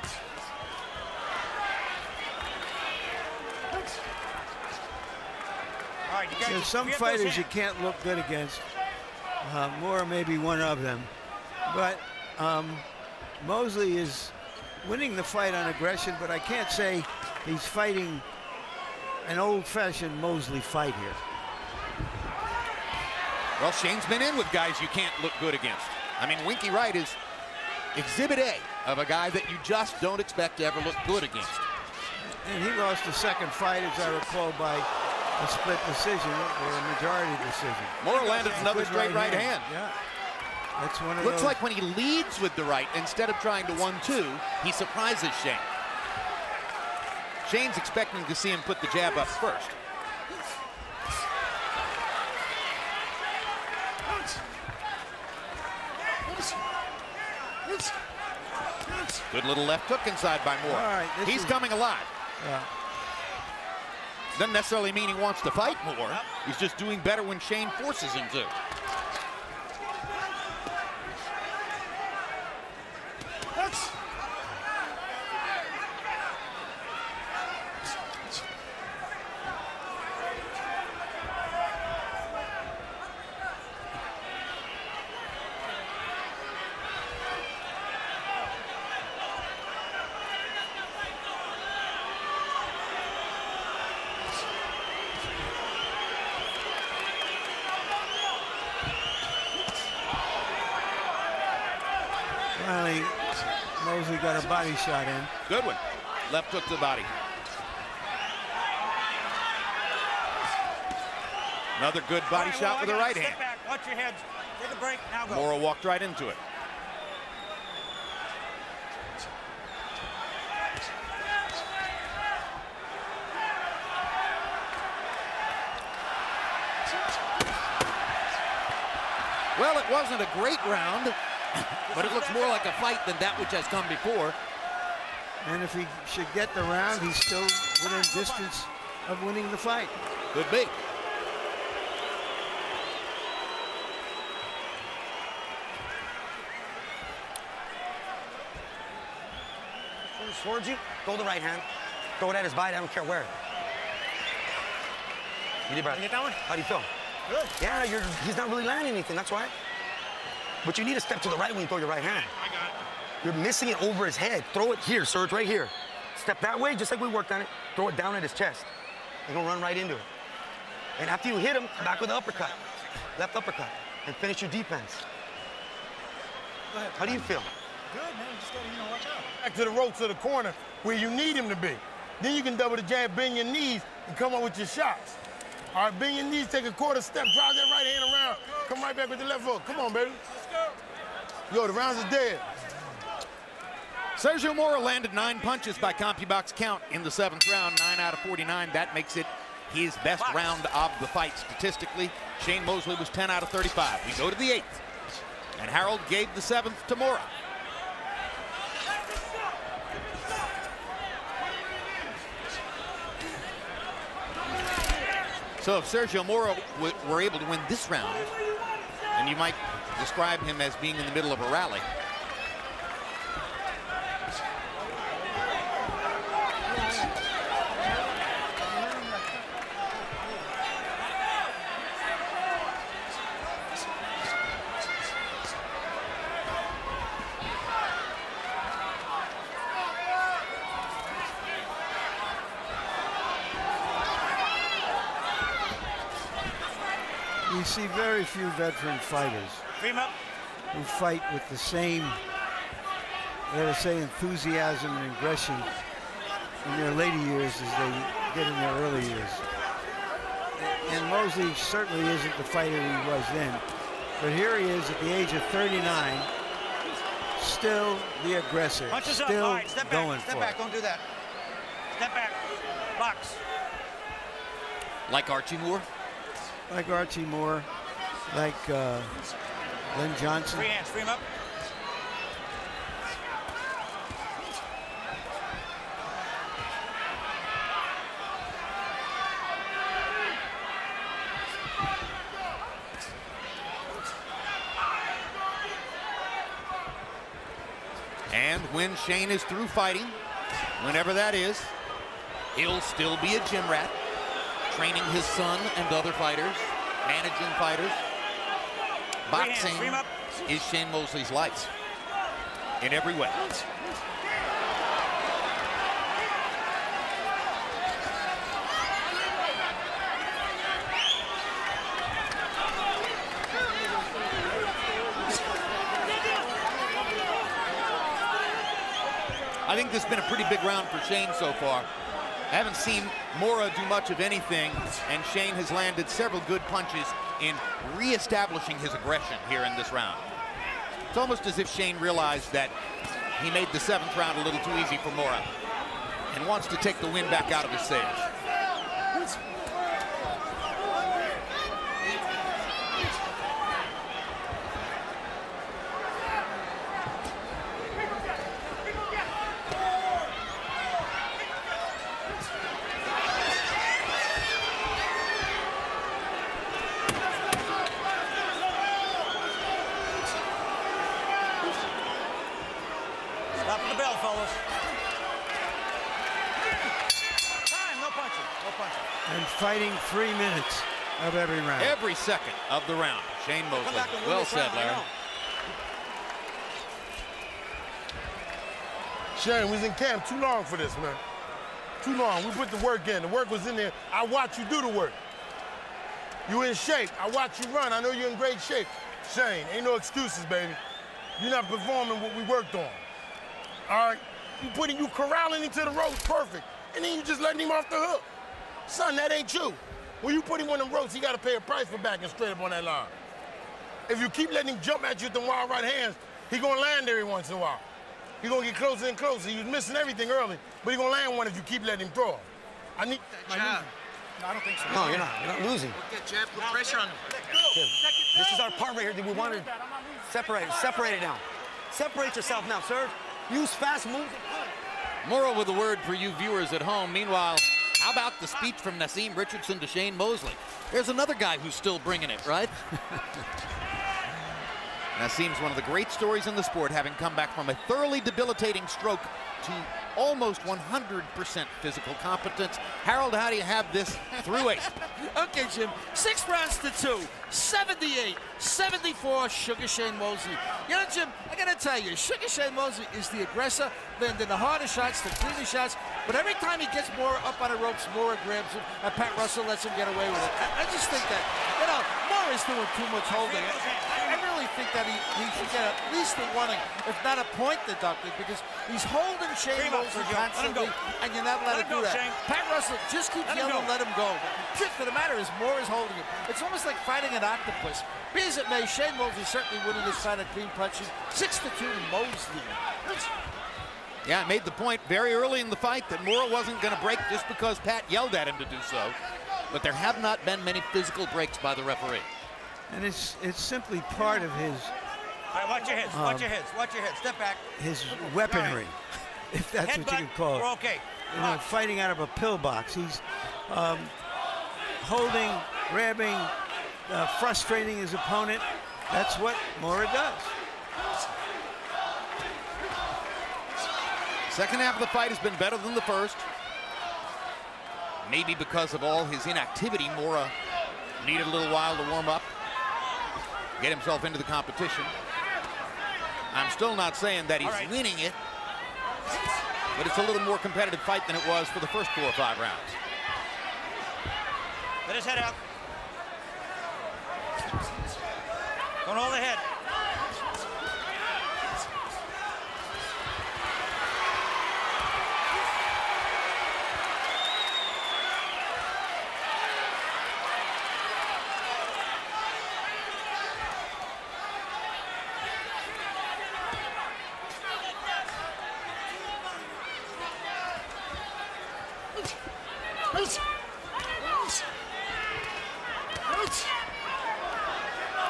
Speaker 2: There's some fighters you can't look good against. Mora may be one of them. But Mosley is winning the fight on aggression, but I can't say he's fighting an old-fashioned Mosley fight here.
Speaker 1: Well, Shane's been in with guys you can't look good against. I mean, Winky Wright is exhibit A of a guy that you just don't expect to ever look good against.
Speaker 2: And he lost the second fight, as I recall, by a split decision or a majority decision.
Speaker 1: Mora landed another straight right hand.
Speaker 2: Yeah. That's one of
Speaker 1: Looks
Speaker 2: those.
Speaker 1: like when he leads with the right, instead of trying to 1-2, he surprises Shane. Shane's expecting to see him put the jab up first. Good little left hook inside by Mora.
Speaker 2: All right,
Speaker 1: He's coming alive.
Speaker 2: Yeah.
Speaker 1: Doesn't necessarily mean he wants to fight more. He's just doing better when Shane forces him to.
Speaker 2: Finally, Mosley got a body shot in.
Speaker 1: Good one. Left hook to the body. Another good body shot with the right hand.
Speaker 7: Step back, watch your heads. Take a break, now go.
Speaker 1: Mora walked right into it. Well, it wasn't a great round, but it looks more like a fight than that which has come before.
Speaker 2: And if he should get the round, he's still within distance of winning the fight.
Speaker 1: Could be.
Speaker 8: punches towards you, throw the right hand. Throw it at his body, I don't care where. You did, bro.
Speaker 7: Did you get that one?
Speaker 8: How do you feel?
Speaker 7: Good.
Speaker 8: Yeah, he's not really landing anything, that's why. But you need to step to the right when you throw your right hand.
Speaker 7: I got it.
Speaker 8: You're missing it over his head. Throw it here, Serge, right here. Step that way, just like we worked on it. Throw it down at his chest. You're gonna run right into it. And after you hit him, back with the uppercut. Left uppercut. And finish your defense.
Speaker 7: Go ahead.
Speaker 8: How do you feel?
Speaker 7: Good, man. Just gotta, watch out.
Speaker 5: Back to the ropes of the corner where you need him to be. Then you can double the jab, bend your knees, and come up with your shots. All right, bend your knees, take a quarter step, drive that right hand around, come right back with the left hook. Come on, baby. Let's go. Yo, the rounds is dead.
Speaker 1: Sergio Mora landed 9 punches by CompuBox count in the 7th round, 9 out of 49. That makes it his best round of the fight statistically. Shane Mosley was 10 out of 35. We go to the 8th, and Harold gave the 7th to Mora. So if Sergio Mora were able to win this round, and you might describe him as being in the middle of a rally.
Speaker 2: You see very few veteran fighters who fight with the same, let us say, enthusiasm and aggression in their later years as they did in their early years. And Mosley certainly isn't the fighter he was then. But here he is at the age of 39, still the aggressor,
Speaker 7: Punches up.
Speaker 2: still
Speaker 7: All right, step
Speaker 2: going
Speaker 7: back. Step
Speaker 2: for
Speaker 7: back.
Speaker 2: it.
Speaker 7: Don't do that. Step back. Box.
Speaker 1: Like Archie Moore?
Speaker 2: Like Archie Moore, like Len Johnson.
Speaker 7: Free hands. Free him up.
Speaker 1: And when Shane is through fighting, whenever that is, he'll still be a gym rat, training his son and other fighters, managing fighters. Boxing is Shane Mosley's life in every way. I think this has been a pretty big round for Shane so far. I haven't seen Mora do much of anything, and Shane has landed several good punches in reestablishing his aggression here in this round. It's almost as if Shane realized that he made the 7th round a little too easy for Mora and wants to take the wind back out of his sails.
Speaker 7: Stop at the bell, fellas. Time. No punching. No punching.
Speaker 2: And fighting 3 minutes of every round.
Speaker 1: Every second of the round. Shane Mosley. Well said, Larry.
Speaker 5: Shane, we was in camp too long for this, man. Too long. We put the work in. The work was in there. I watch you do the work. You in shape. I watch you run. I know you're in great shape. Shane, ain't no excuses, baby. You're not performing what we worked on. All right? You corralling him to the ropes, perfect. And then you just letting him off the hook. Son, that ain't you. When you put him on them ropes, he got to pay a price for backing straight up on that line. If you keep letting him jump at you with them wild right hands, he going to land every once in a while. He going to get closer and closer. He was missing everything early, but he going to land one if you keep letting him throw. I need that jab.
Speaker 7: No, I don't think so.
Speaker 8: No, you're not. You're not losing.
Speaker 7: Get jab. Put pressure on him.
Speaker 8: This is our part right here that we want to separate it now. Separate yourself now, sir. Use fast moves.
Speaker 1: Mora with a word for you viewers at home. Meanwhile, how about the speech from Nassim Richardson to Shane Mosley? There's another guy who's still bringing it, right? That seems one of the great stories in the sport, having come back from a thoroughly debilitating stroke to almost 100% physical competence. Harold, how do you have this through 8?
Speaker 10: Okay, Jim, 6 rounds to 2, 78-74, Sugar Shane Mosley. You know, Jim, I gotta tell you, Sugar Shane Mosley is the aggressor, landing the harder shots, the cleaner shots, but every time he gets Mora up on the ropes, Mora grabs him, and Pat Russell lets him get away with it. I just think that, you know, Mora's doing too much holding. I really think that he should get at least a warning, if not a point deducted, because he's holding Shane Mosley constantly, and you're not allowed to do that. Pat Russell just keeps yelling, let him go. The truth of the matter is, Mora's holding him. It's almost like fighting an octopus. Be as it may, Shane Mosley certainly winning this fight at clean punching. 6-2 Mosley.
Speaker 1: Yeah, I made the point very early in the fight that Mora wasn't going to break just because Pat yelled at him to do so. But there have not been many physical breaks by the referee.
Speaker 2: And it's simply part of his.
Speaker 7: All right, watch your heads. Watch your heads. Watch your heads. Step back.
Speaker 2: His weaponry, if that's
Speaker 7: Head
Speaker 2: what you
Speaker 7: butt,
Speaker 2: can call it.
Speaker 7: we're okay.
Speaker 2: You know, fighting out of a pillbox. He's holding, grabbing, frustrating his opponent. That's what Mora does.
Speaker 1: Second half of the fight has been better than the first. Maybe because of all his inactivity, Mora needed a little while to warm up, get himself into the competition. I'm still not saying that he's winning it, but it's a little more competitive fight than it was for the first 4 or 5 rounds.
Speaker 7: Let his head out. Don't hold the head.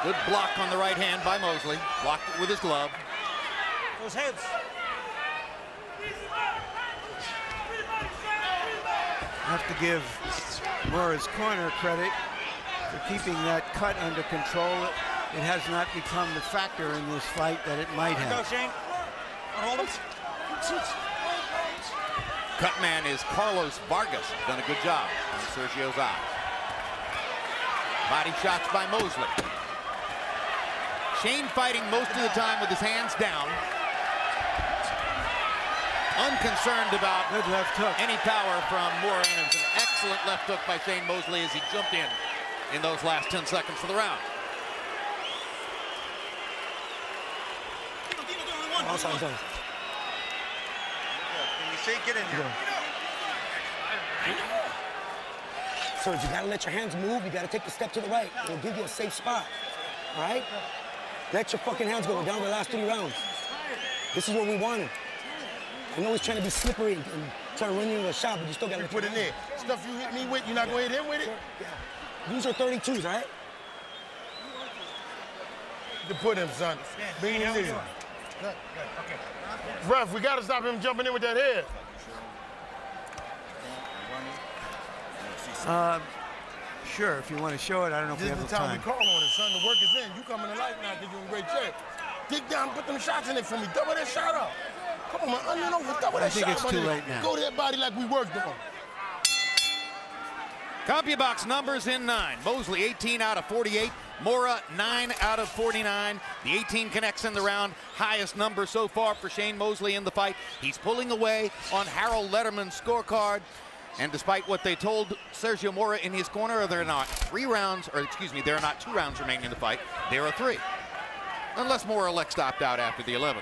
Speaker 1: Good block on the right hand by Mosley. Blocked it with his glove.
Speaker 7: Those heads.
Speaker 2: I have to give Mora's corner credit for keeping that cut under control. It has not become the factor in this fight that it might have.
Speaker 7: Go, Shane. Hold him.
Speaker 1: Cut man is Carlos Vargas. Done a good job on Sergio's eye. Body shots by Mosley. Shane fighting most of the time with his hands down. Unconcerned about
Speaker 2: good left hook.
Speaker 1: Any power from Mora, and it was an excellent left hook by Shane Mosley as he jumped in those last 10 seconds of the round.
Speaker 8: Outside zone.
Speaker 7: Can you see? Get in here.
Speaker 8: Serge, you gotta let your hands move. You gotta take the step to the right. It'll give you a safe spot. All right? Let your fucking hands go. We're down the last 3 rounds. This is what we wanted. I know he's trying to be slippery and trying to run you into a shot, but you still gotta
Speaker 5: put it in. Stuff you hit me with, you're not gonna hit him with it?
Speaker 8: Yeah. These are 32s, all right?
Speaker 5: You put him, son. Bring him in. Ref, we gotta stop him jumping in with that head.
Speaker 2: Sure, if you want to show it, I don't know if we have the time.
Speaker 5: This is the time we call on it, son. The work is in. You coming to life now because you're in great shape. Dig down, put them shots in it for me. Double that shot up. Come on, man. Under and over. Double that shot.
Speaker 2: I think it's too late now.
Speaker 5: Go to that body like we worked on.
Speaker 1: CompuBox numbers in 9. Mosley 18 out of 48. Mora 9 out of 49. The 18 connects in the round. Highest number so far for Shane Mosley in the fight. He's pulling away on Harold Letterman's scorecard. And despite what they told Sergio Mora in his corner, there are not 2 rounds remaining in the fight. There are 3. Unless Mora elects to opt out after the 11th.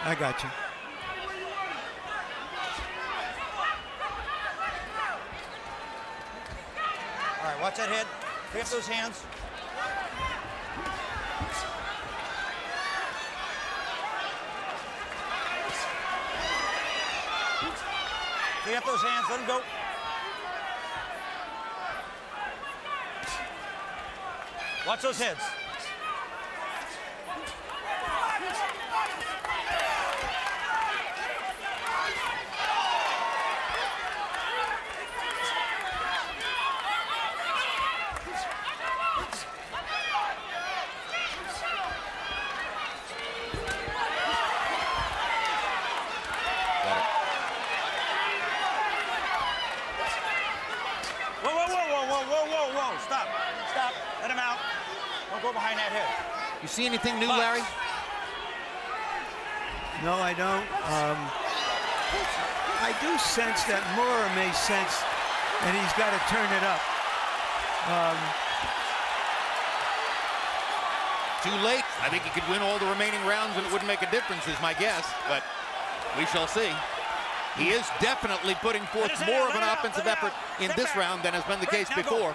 Speaker 2: I got you.
Speaker 7: All right, watch that head. Pick up those hands. Pick up those hands, let them go. Watch those heads.
Speaker 1: see anything new, Larry?
Speaker 2: No, I don't. I do sense that Mora may sense that he's got to turn it up.
Speaker 1: Too late. I think he could win all the remaining rounds and it wouldn't make a difference, is my guess, but we shall see. He is definitely putting forth more of an offensive effort in this round than has been the case before.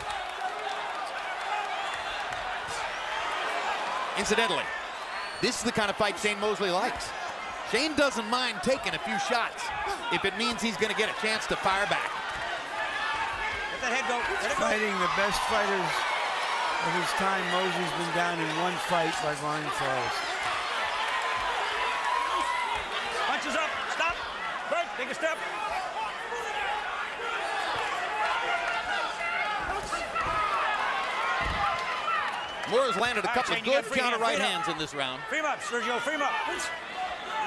Speaker 1: Incidentally, this is the kind of fight Shane Mosley likes. Shane doesn't mind taking a few shots if it means he's going to get a chance to fire back.
Speaker 7: Let that head go. Let it go.
Speaker 2: Fighting the best fighters of his time. Mosley's been down in one fight by Brian Forrest.
Speaker 7: Punches up. Stop. Break. Take a step.
Speaker 1: Mora's landed a couple of good counter right hands in this round.
Speaker 7: Free him up, Sergio. Free him up.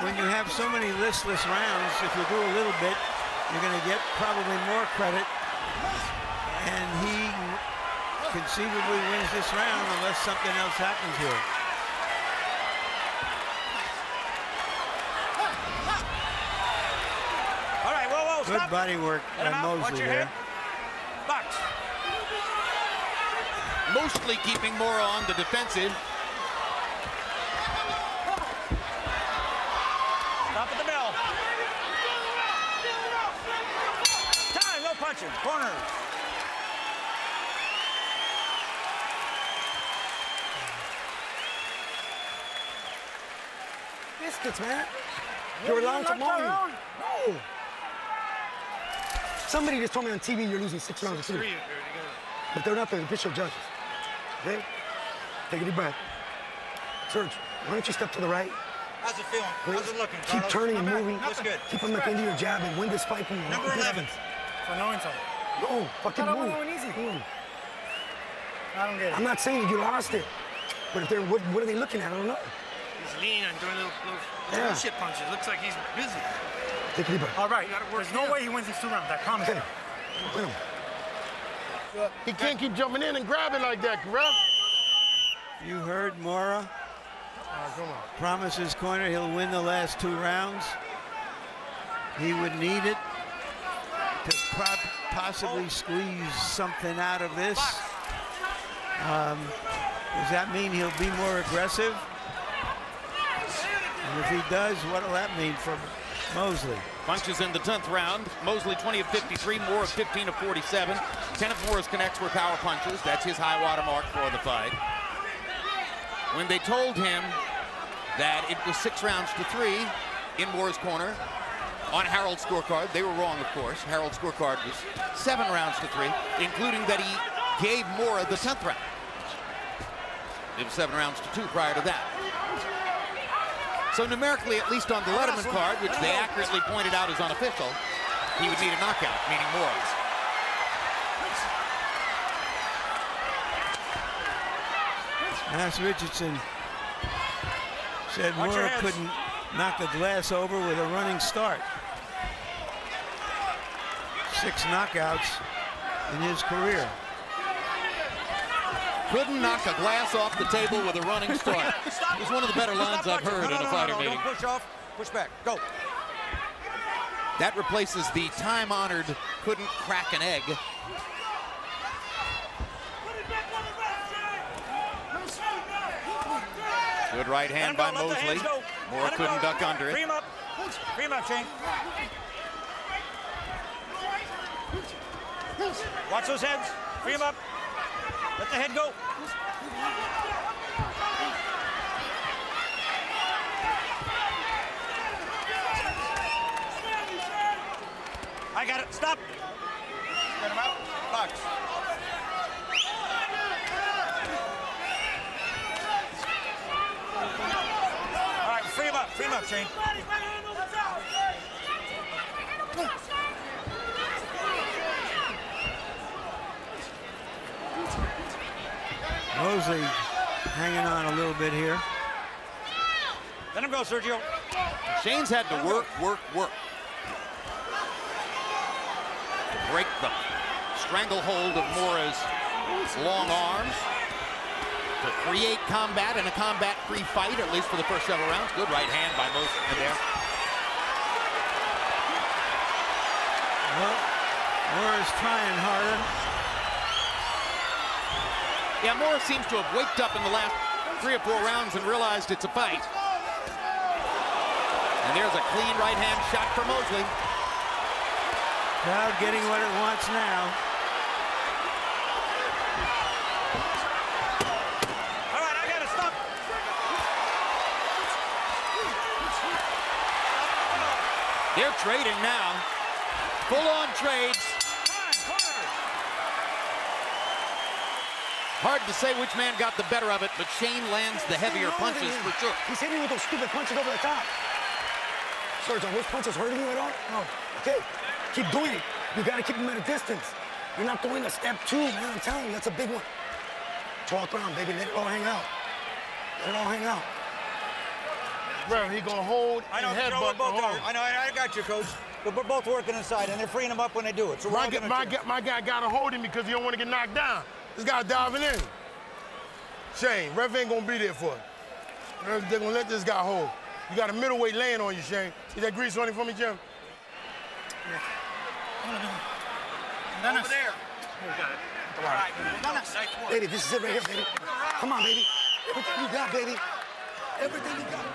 Speaker 2: When you have so many listless rounds, if you do a little bit, you're going to get probably more credit. And he conceivably wins this round unless something else happens here.
Speaker 7: All right, whoa,
Speaker 2: Good
Speaker 7: stop.
Speaker 2: body work by Mosley there.
Speaker 7: Box.
Speaker 1: Mostly keeping Mora on the defensive.
Speaker 7: Stop at the bell. Time, no punching. Corner.
Speaker 8: Biscuits, man. You're allowed to moan. No. Somebody just told me on TV you're losing 6 rounds to 3. But they're not the official judges. Okay? Take a deep breath. Serge, why don't you step to the right?
Speaker 7: How's it feeling?
Speaker 8: Please.
Speaker 7: How's it looking,
Speaker 8: Keep
Speaker 7: Carlos?
Speaker 8: turning and moving.
Speaker 7: Looks good.
Speaker 8: Keep on looking into your jab and win this fight from your
Speaker 7: Number 11.
Speaker 9: For knowing something.
Speaker 8: No, fucking
Speaker 9: I'm
Speaker 8: move.
Speaker 9: going easy.
Speaker 8: Move.
Speaker 9: I don't get it.
Speaker 8: I'm not saying that you lost it. But if they're, what are they looking at? I don't know.
Speaker 9: He's lean and doing little bullshit punches. Looks like he's busy.
Speaker 8: Take a deep breath.
Speaker 9: All right. There's no way he wins these 2 rounds. I promise you.
Speaker 8: Win 'em.
Speaker 5: He can't keep jumping in and grabbing like that, ref.
Speaker 2: You heard Mora
Speaker 5: Come on.
Speaker 2: promise his corner he'll win the last 2 rounds. He would need it to possibly squeeze something out of this. Does that mean he'll be more aggressive? And if he does, what'll that mean for Mosley?
Speaker 1: Punches in the 10th round. Mosley 20 of 53, Mora 15 of 47. 10 of Mora's connects were power punches. That's his high water mark for the fight. When they told him that it was 6 rounds to 3 in Mora's corner on Harold's scorecard, they were wrong, of course. Harold's scorecard was 7 rounds to 3, including that he gave Mora the 10th round. It was 7 rounds to 2 prior to that. So numerically, at least on the Letterman card, which they accurately pointed out is unofficial, he would need a knockout, meaning Mora's.
Speaker 2: As Richardson said, Mora couldn't knock the glass over with a running start. 6 knockouts in his career.
Speaker 1: Couldn't knock a glass off the table with a running start. It's one of the better lines I've heard in a fighter meeting.
Speaker 7: Don't push off. Push back. Go.
Speaker 1: That replaces the time-honored couldn't crack an egg. Good right hand by Mosley. Mora couldn't duck under it.
Speaker 7: Free him up. Free him up, Shane. Watch those heads. Free him up. Let the head go. I got it. Stop. Get him out. Box. All right, free him up. Free him up, Shane.
Speaker 2: Mosley hanging on a little bit here.
Speaker 7: Let him go, Sergio.
Speaker 1: Shane's had to work. To break the stranglehold of Mora's long arms. to create combat and a combat-free fight, at least for the first several rounds. Good right hand by Mosley in there.
Speaker 2: Well, Mora's trying harder.
Speaker 1: Yeah, Mora seems to have waked up in the last 3 or 4 rounds and realized it's a fight. And there's a clean right hand shot for Mosley.
Speaker 2: Crowd getting what it wants now.
Speaker 7: All right, I gotta stop.
Speaker 1: They're trading now. Full-on trades. Hard to say which man got the better of it, but Shane lands the heavier punches for sure.
Speaker 8: He's hitting with those stupid punches over the top. Sergio, those punches hurting you at all? No. Okay, keep doing it. You gotta keep him at a distance. You're not going to step 2, man. I'm telling you, that's a big one. 12th round, baby. Let it all hang out. Let it all hang out.
Speaker 5: Bro, he gonna hold and headbutt the whole.
Speaker 7: I know, I got you, Coach. But we're both working inside, and they're freeing him up when they do it. So my
Speaker 5: guy gotta hold him because he don't want to get knocked down. This guy diving in. Shane, ref ain't gonna be there for it. They're gonna let this guy hold. You got a middleweight laying on you, Shane. See that grease on him for me, Jim?
Speaker 7: Yeah.
Speaker 9: Over there.
Speaker 7: All right. Nice.
Speaker 8: Baby, this is it right here, baby. Come on, baby. Everything you got, baby. Everything you got.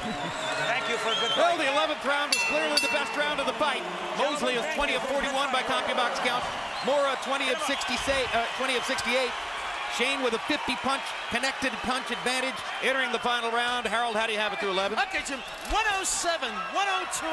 Speaker 7: Thank you for a good
Speaker 1: Well,
Speaker 7: fight.
Speaker 1: the 11th round was clearly the best round of the fight. Mosley is 20 of 41 by CompuBox count. Mora 20 of 68. Shane with a 50-punch, connected punch advantage entering the final round. Harold, how do you have it through 11?
Speaker 10: Okay, Jim, 107, 102,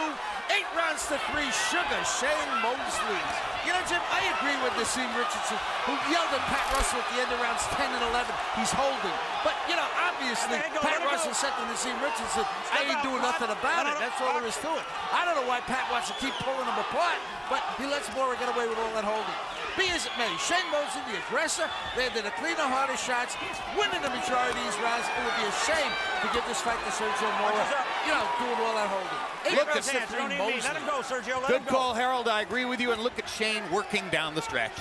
Speaker 10: 8 rounds to 3, Sugar, Shane Mosley. You know, Jim, I agree with Nassim Richardson, who yelled at Pat Russell at the end of rounds 10 and 11. He's holding. But, you know, obviously, Pat Russell said to Nassim Richardson, I ain't doing nothing about it. That's all there is to it. I don't know why Pat wants to keep pulling them apart, but he lets Mora get away with all that holding. Be as it may, Shane Mosley, the aggressor, landed the cleaner, harder shots, winning the majority of these rounds. It would be a shame to give this fight to Sergio Mora, you know, doing all that holding.
Speaker 1: Look at
Speaker 7: Mosley. Let him go, Sergio. Let him
Speaker 1: Good
Speaker 7: go.
Speaker 1: call, Harold. I agree with you. And look at Shane working down the stretch.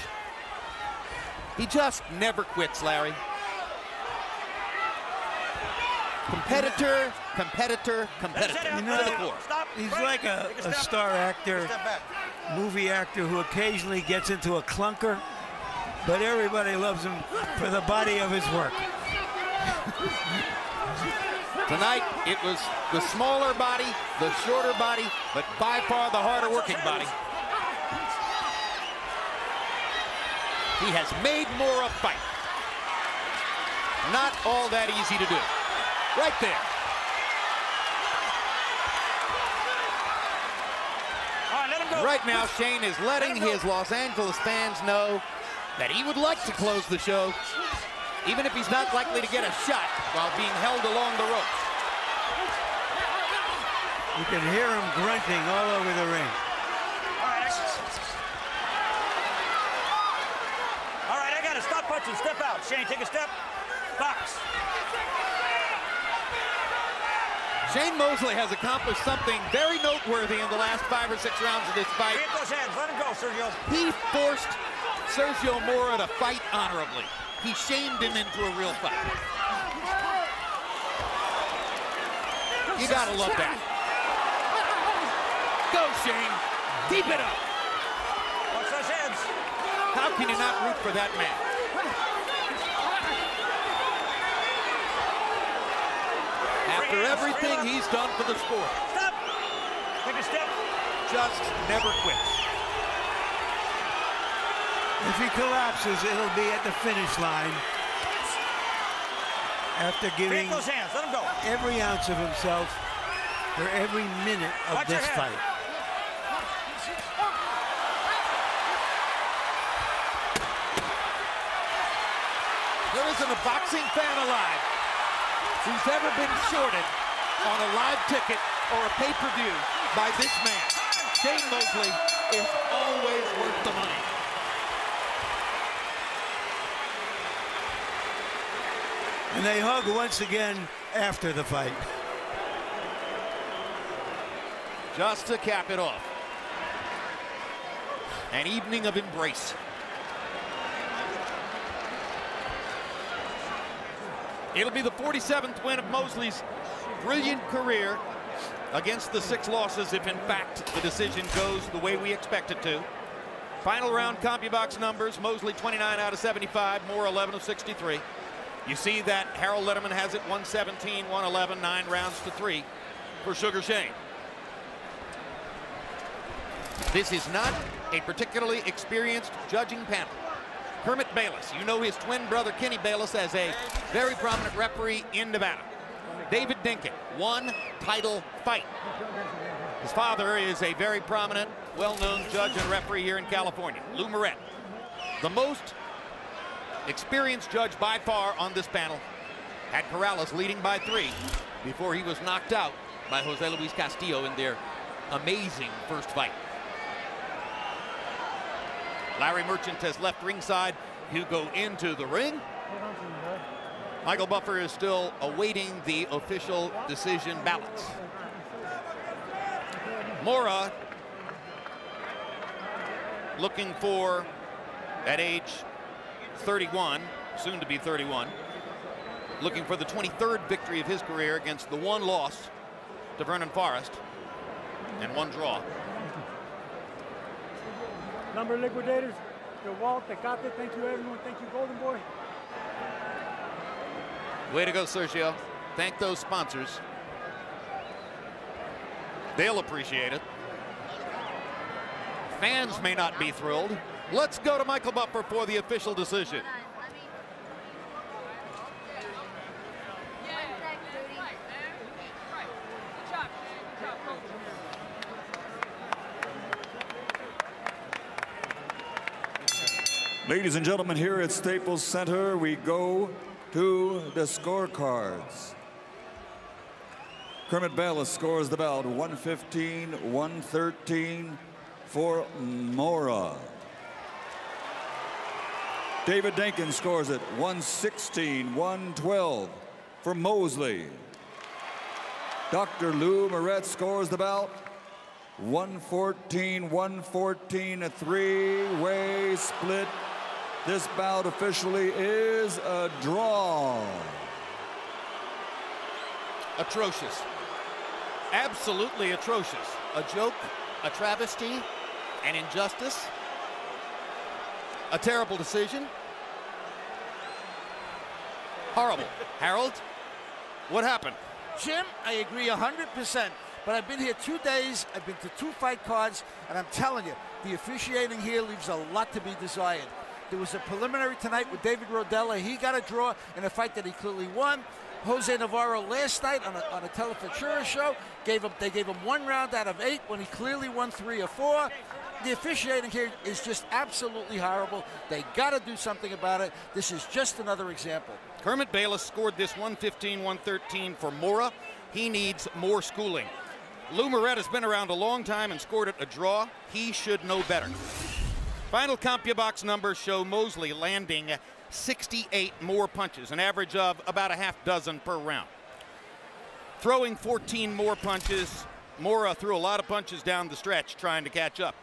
Speaker 1: He just never quits, Larry. Competitor, competitor, competitor.
Speaker 2: You know, he's like a star actor, movie actor who occasionally gets into a clunker, but everybody loves him for the body of his work.
Speaker 1: Tonight, it was the smaller body, the shorter body, but by far the harder working body. He has made Mora fight. Not all that easy to do. Right there.
Speaker 7: All right, let him go.
Speaker 1: Right now, Shane is letting his Los Angeles fans know that he would like to close the show, even if he's not likely to get a shot while being held along the ropes.
Speaker 2: You can hear him grunting all over the ring.
Speaker 7: All right, I got to stop punching. Step out. Shane, take a step. Box.
Speaker 1: Shane Mosley has accomplished something very noteworthy in the last 5 or 6 rounds of this fight.
Speaker 7: Get those hands. Let him go, Sergio.
Speaker 1: He forced Sergio Mora to fight honorably. He shamed him into a real fight. You gotta love that. Go, Shane. Keep it up.
Speaker 7: Watch those hands.
Speaker 1: How can you not root for that man? After everything he's done for the sport.
Speaker 7: Stop. Take a step.
Speaker 1: Just never quits.
Speaker 2: If he collapses, it'll be at the finish line. After giving
Speaker 7: those hands. Let him go.
Speaker 2: every ounce of himself for every minute of
Speaker 7: Watch your
Speaker 2: this
Speaker 7: head.
Speaker 2: fight.
Speaker 1: There isn't a boxing fan alive who's ever been shorted on a live ticket or a pay-per-view by this man. Shane Mosley is always worth the money.
Speaker 2: And they hug once again after the fight.
Speaker 1: Just to cap it off. An evening of embrace.
Speaker 11: It'll be the 47th win of Mosley's brilliant career against the 6 losses if in fact the decision goes the way we expect it to. Final round CompuBox numbers: Mosley 29 out of 75, Mora 11 of 63. You see that Harold Letterman has it 117, 111, 9 rounds to 3 for Sugar Shane. This is not a particularly experienced judging panel. Kermit Bayless, you know his twin brother Kenny Bayless as a very prominent referee in Nevada. David Dinkin, 1 title fight. His father is a very prominent, well-known judge and referee here in California. Lou Moret, the most experienced judge by far on this panel, had Corrales leading by 3 before he was knocked out by Jose Luis Castillo in their amazing first fight. Larry Merchant has left ringside. Hugo into the ring. Michael Buffer is still awaiting the official decision ballots. Mora, looking for, at age 31, soon to be 31, looking for the 23rd victory of his career against the 1 loss to Vernon Forrest and 1 draw.
Speaker 12: Number liquidators, the Walt, Tecate, thank you everyone, thank you Golden Boy.
Speaker 11: Way to go, Sergio. Thank those sponsors. They'll appreciate it. Fans may not be thrilled. Let's go to Michael Buffer for the official decision.
Speaker 3: Ladies and gentlemen, here at Staples Center, we go to the scorecards. Kermit Bayless scores the bout 115-113 for Mora. David Dinkin scores it 116-112 for Mosley. Dr. Lou Moret scores the bout 114-114, a 3-way split. This bout officially is a draw.
Speaker 1: Atrocious. Absolutely atrocious. A joke, a travesty, an injustice, a terrible decision. Horrible. Harold, what happened?
Speaker 10: Jim, I agree 100%. But I've been here 2 days, I've been to 2 fight cards, and I'm telling you, the officiating here leaves a lot to be desired. There was a preliminary tonight with David Rodella. He got a draw in a fight that he clearly won. Jose Navarro last night on a Telefutura show, they gave him 1 round out of 8 when he clearly won 3 or 4. The officiating here is just absolutely horrible. They got to do something about it. This is just another example.
Speaker 1: Kermit Bayless scored this 115-113 for Mora. He needs more schooling. Lou Moret has been around a long time and scored it a draw. He should know better. Final CompuBox numbers show Mosley landing 68 more punches, an average of about a half dozen per round. Throwing 14 more punches. Mora threw a lot of punches down the stretch trying to catch up.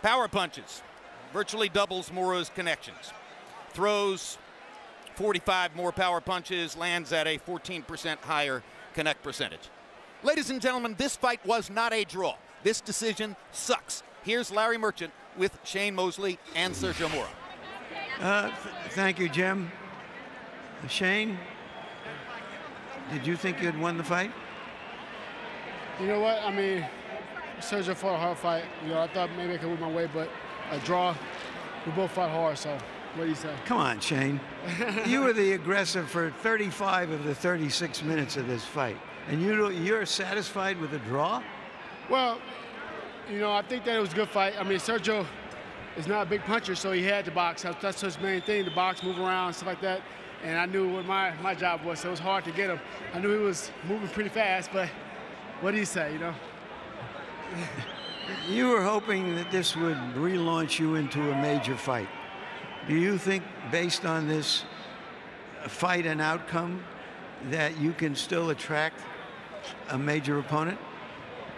Speaker 1: Power punches, virtually doubles Mora's connections. Throws 45 more power punches, lands at a 14% higher connect percentage. Ladies and gentlemen, this fight was not a draw. This decision sucks. Here's Larry Merchant with Shane Mosley and Sergio Mora.
Speaker 2: Thank you, Jim. Shane, did you think you had won the fight?
Speaker 9: You know what? I mean, Sergio fought a hard fight. You know, I thought maybe I could win my way, but a draw, we both fought hard, so what do you say?
Speaker 2: Come on, Shane. You were the aggressor for 35 of the 36 minutes of this fight, and you're satisfied with a draw?
Speaker 9: Well, you know, I think that it was a good fight. I mean, Sergio is not a big puncher, so he had to box. That's his main thing, to box, move around, stuff like that. And I knew what my job was, so it was hard to get him. I knew he was moving pretty fast, but what do you say, you know?
Speaker 2: You were hoping that this would relaunch you into a major fight. Do you think, based on this fight and outcome, that you can still attract a major opponent?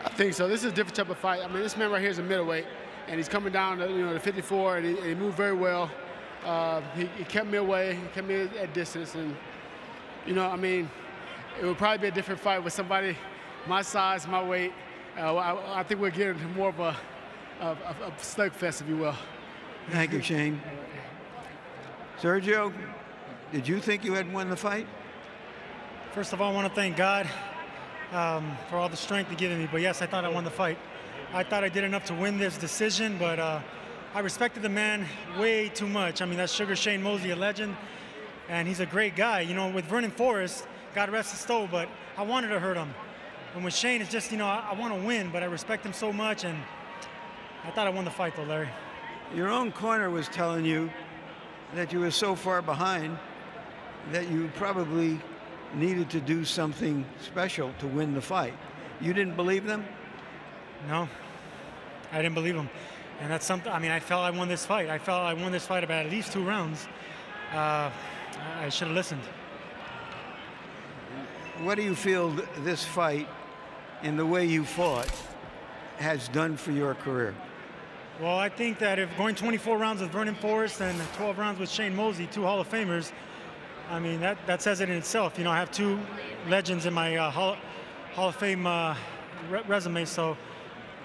Speaker 9: I think so. This is a different type of fight. I mean, this man right here is a middleweight, and he's coming down to, to 54, and he moved very well. He kept me away, he kept me at distance, and You know, I mean, it would probably be a different fight with somebody my size, my weight. I think we're getting more of a slugfest, if you will.
Speaker 2: Thank you, Shane. Sergio, did you think you had won the fight?
Speaker 12: First of all, I want to thank God for all the strength He's given me. But yes, I thought I won the fight. I thought I did enough to win this decision, but I respected the man way too much. I mean, that's Sugar Shane Mosley, a legend, and he's a great guy. You know, with Vernon Forrest, God rest his soul, but I wanted to hurt him. And with Shane, it's just, you know, I want to win, but I respect him so much, and I thought I won the fight, though, Larry.
Speaker 2: Your own corner was telling you that you were so far behind that you probably needed to do something special to win the fight. You didn't believe them?
Speaker 12: No, I didn't believe him. And that's something, I mean, I felt I won this fight. I felt I won this fight about at least 2 rounds. I should have listened.
Speaker 2: What do you feel this fight and the way you fought has done for your career?
Speaker 12: Well, I think that if going 24 rounds with Vernon Forrest and 12 rounds with Shane Mosley, 2 Hall of Famers, I mean, that says it in itself. You know, I have 2 legends in my Hall of Fame resume, so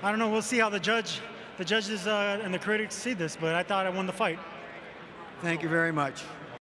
Speaker 12: I don't know. We'll see how the judges and the critics see this, but I thought I won the fight.
Speaker 2: Thank you very much.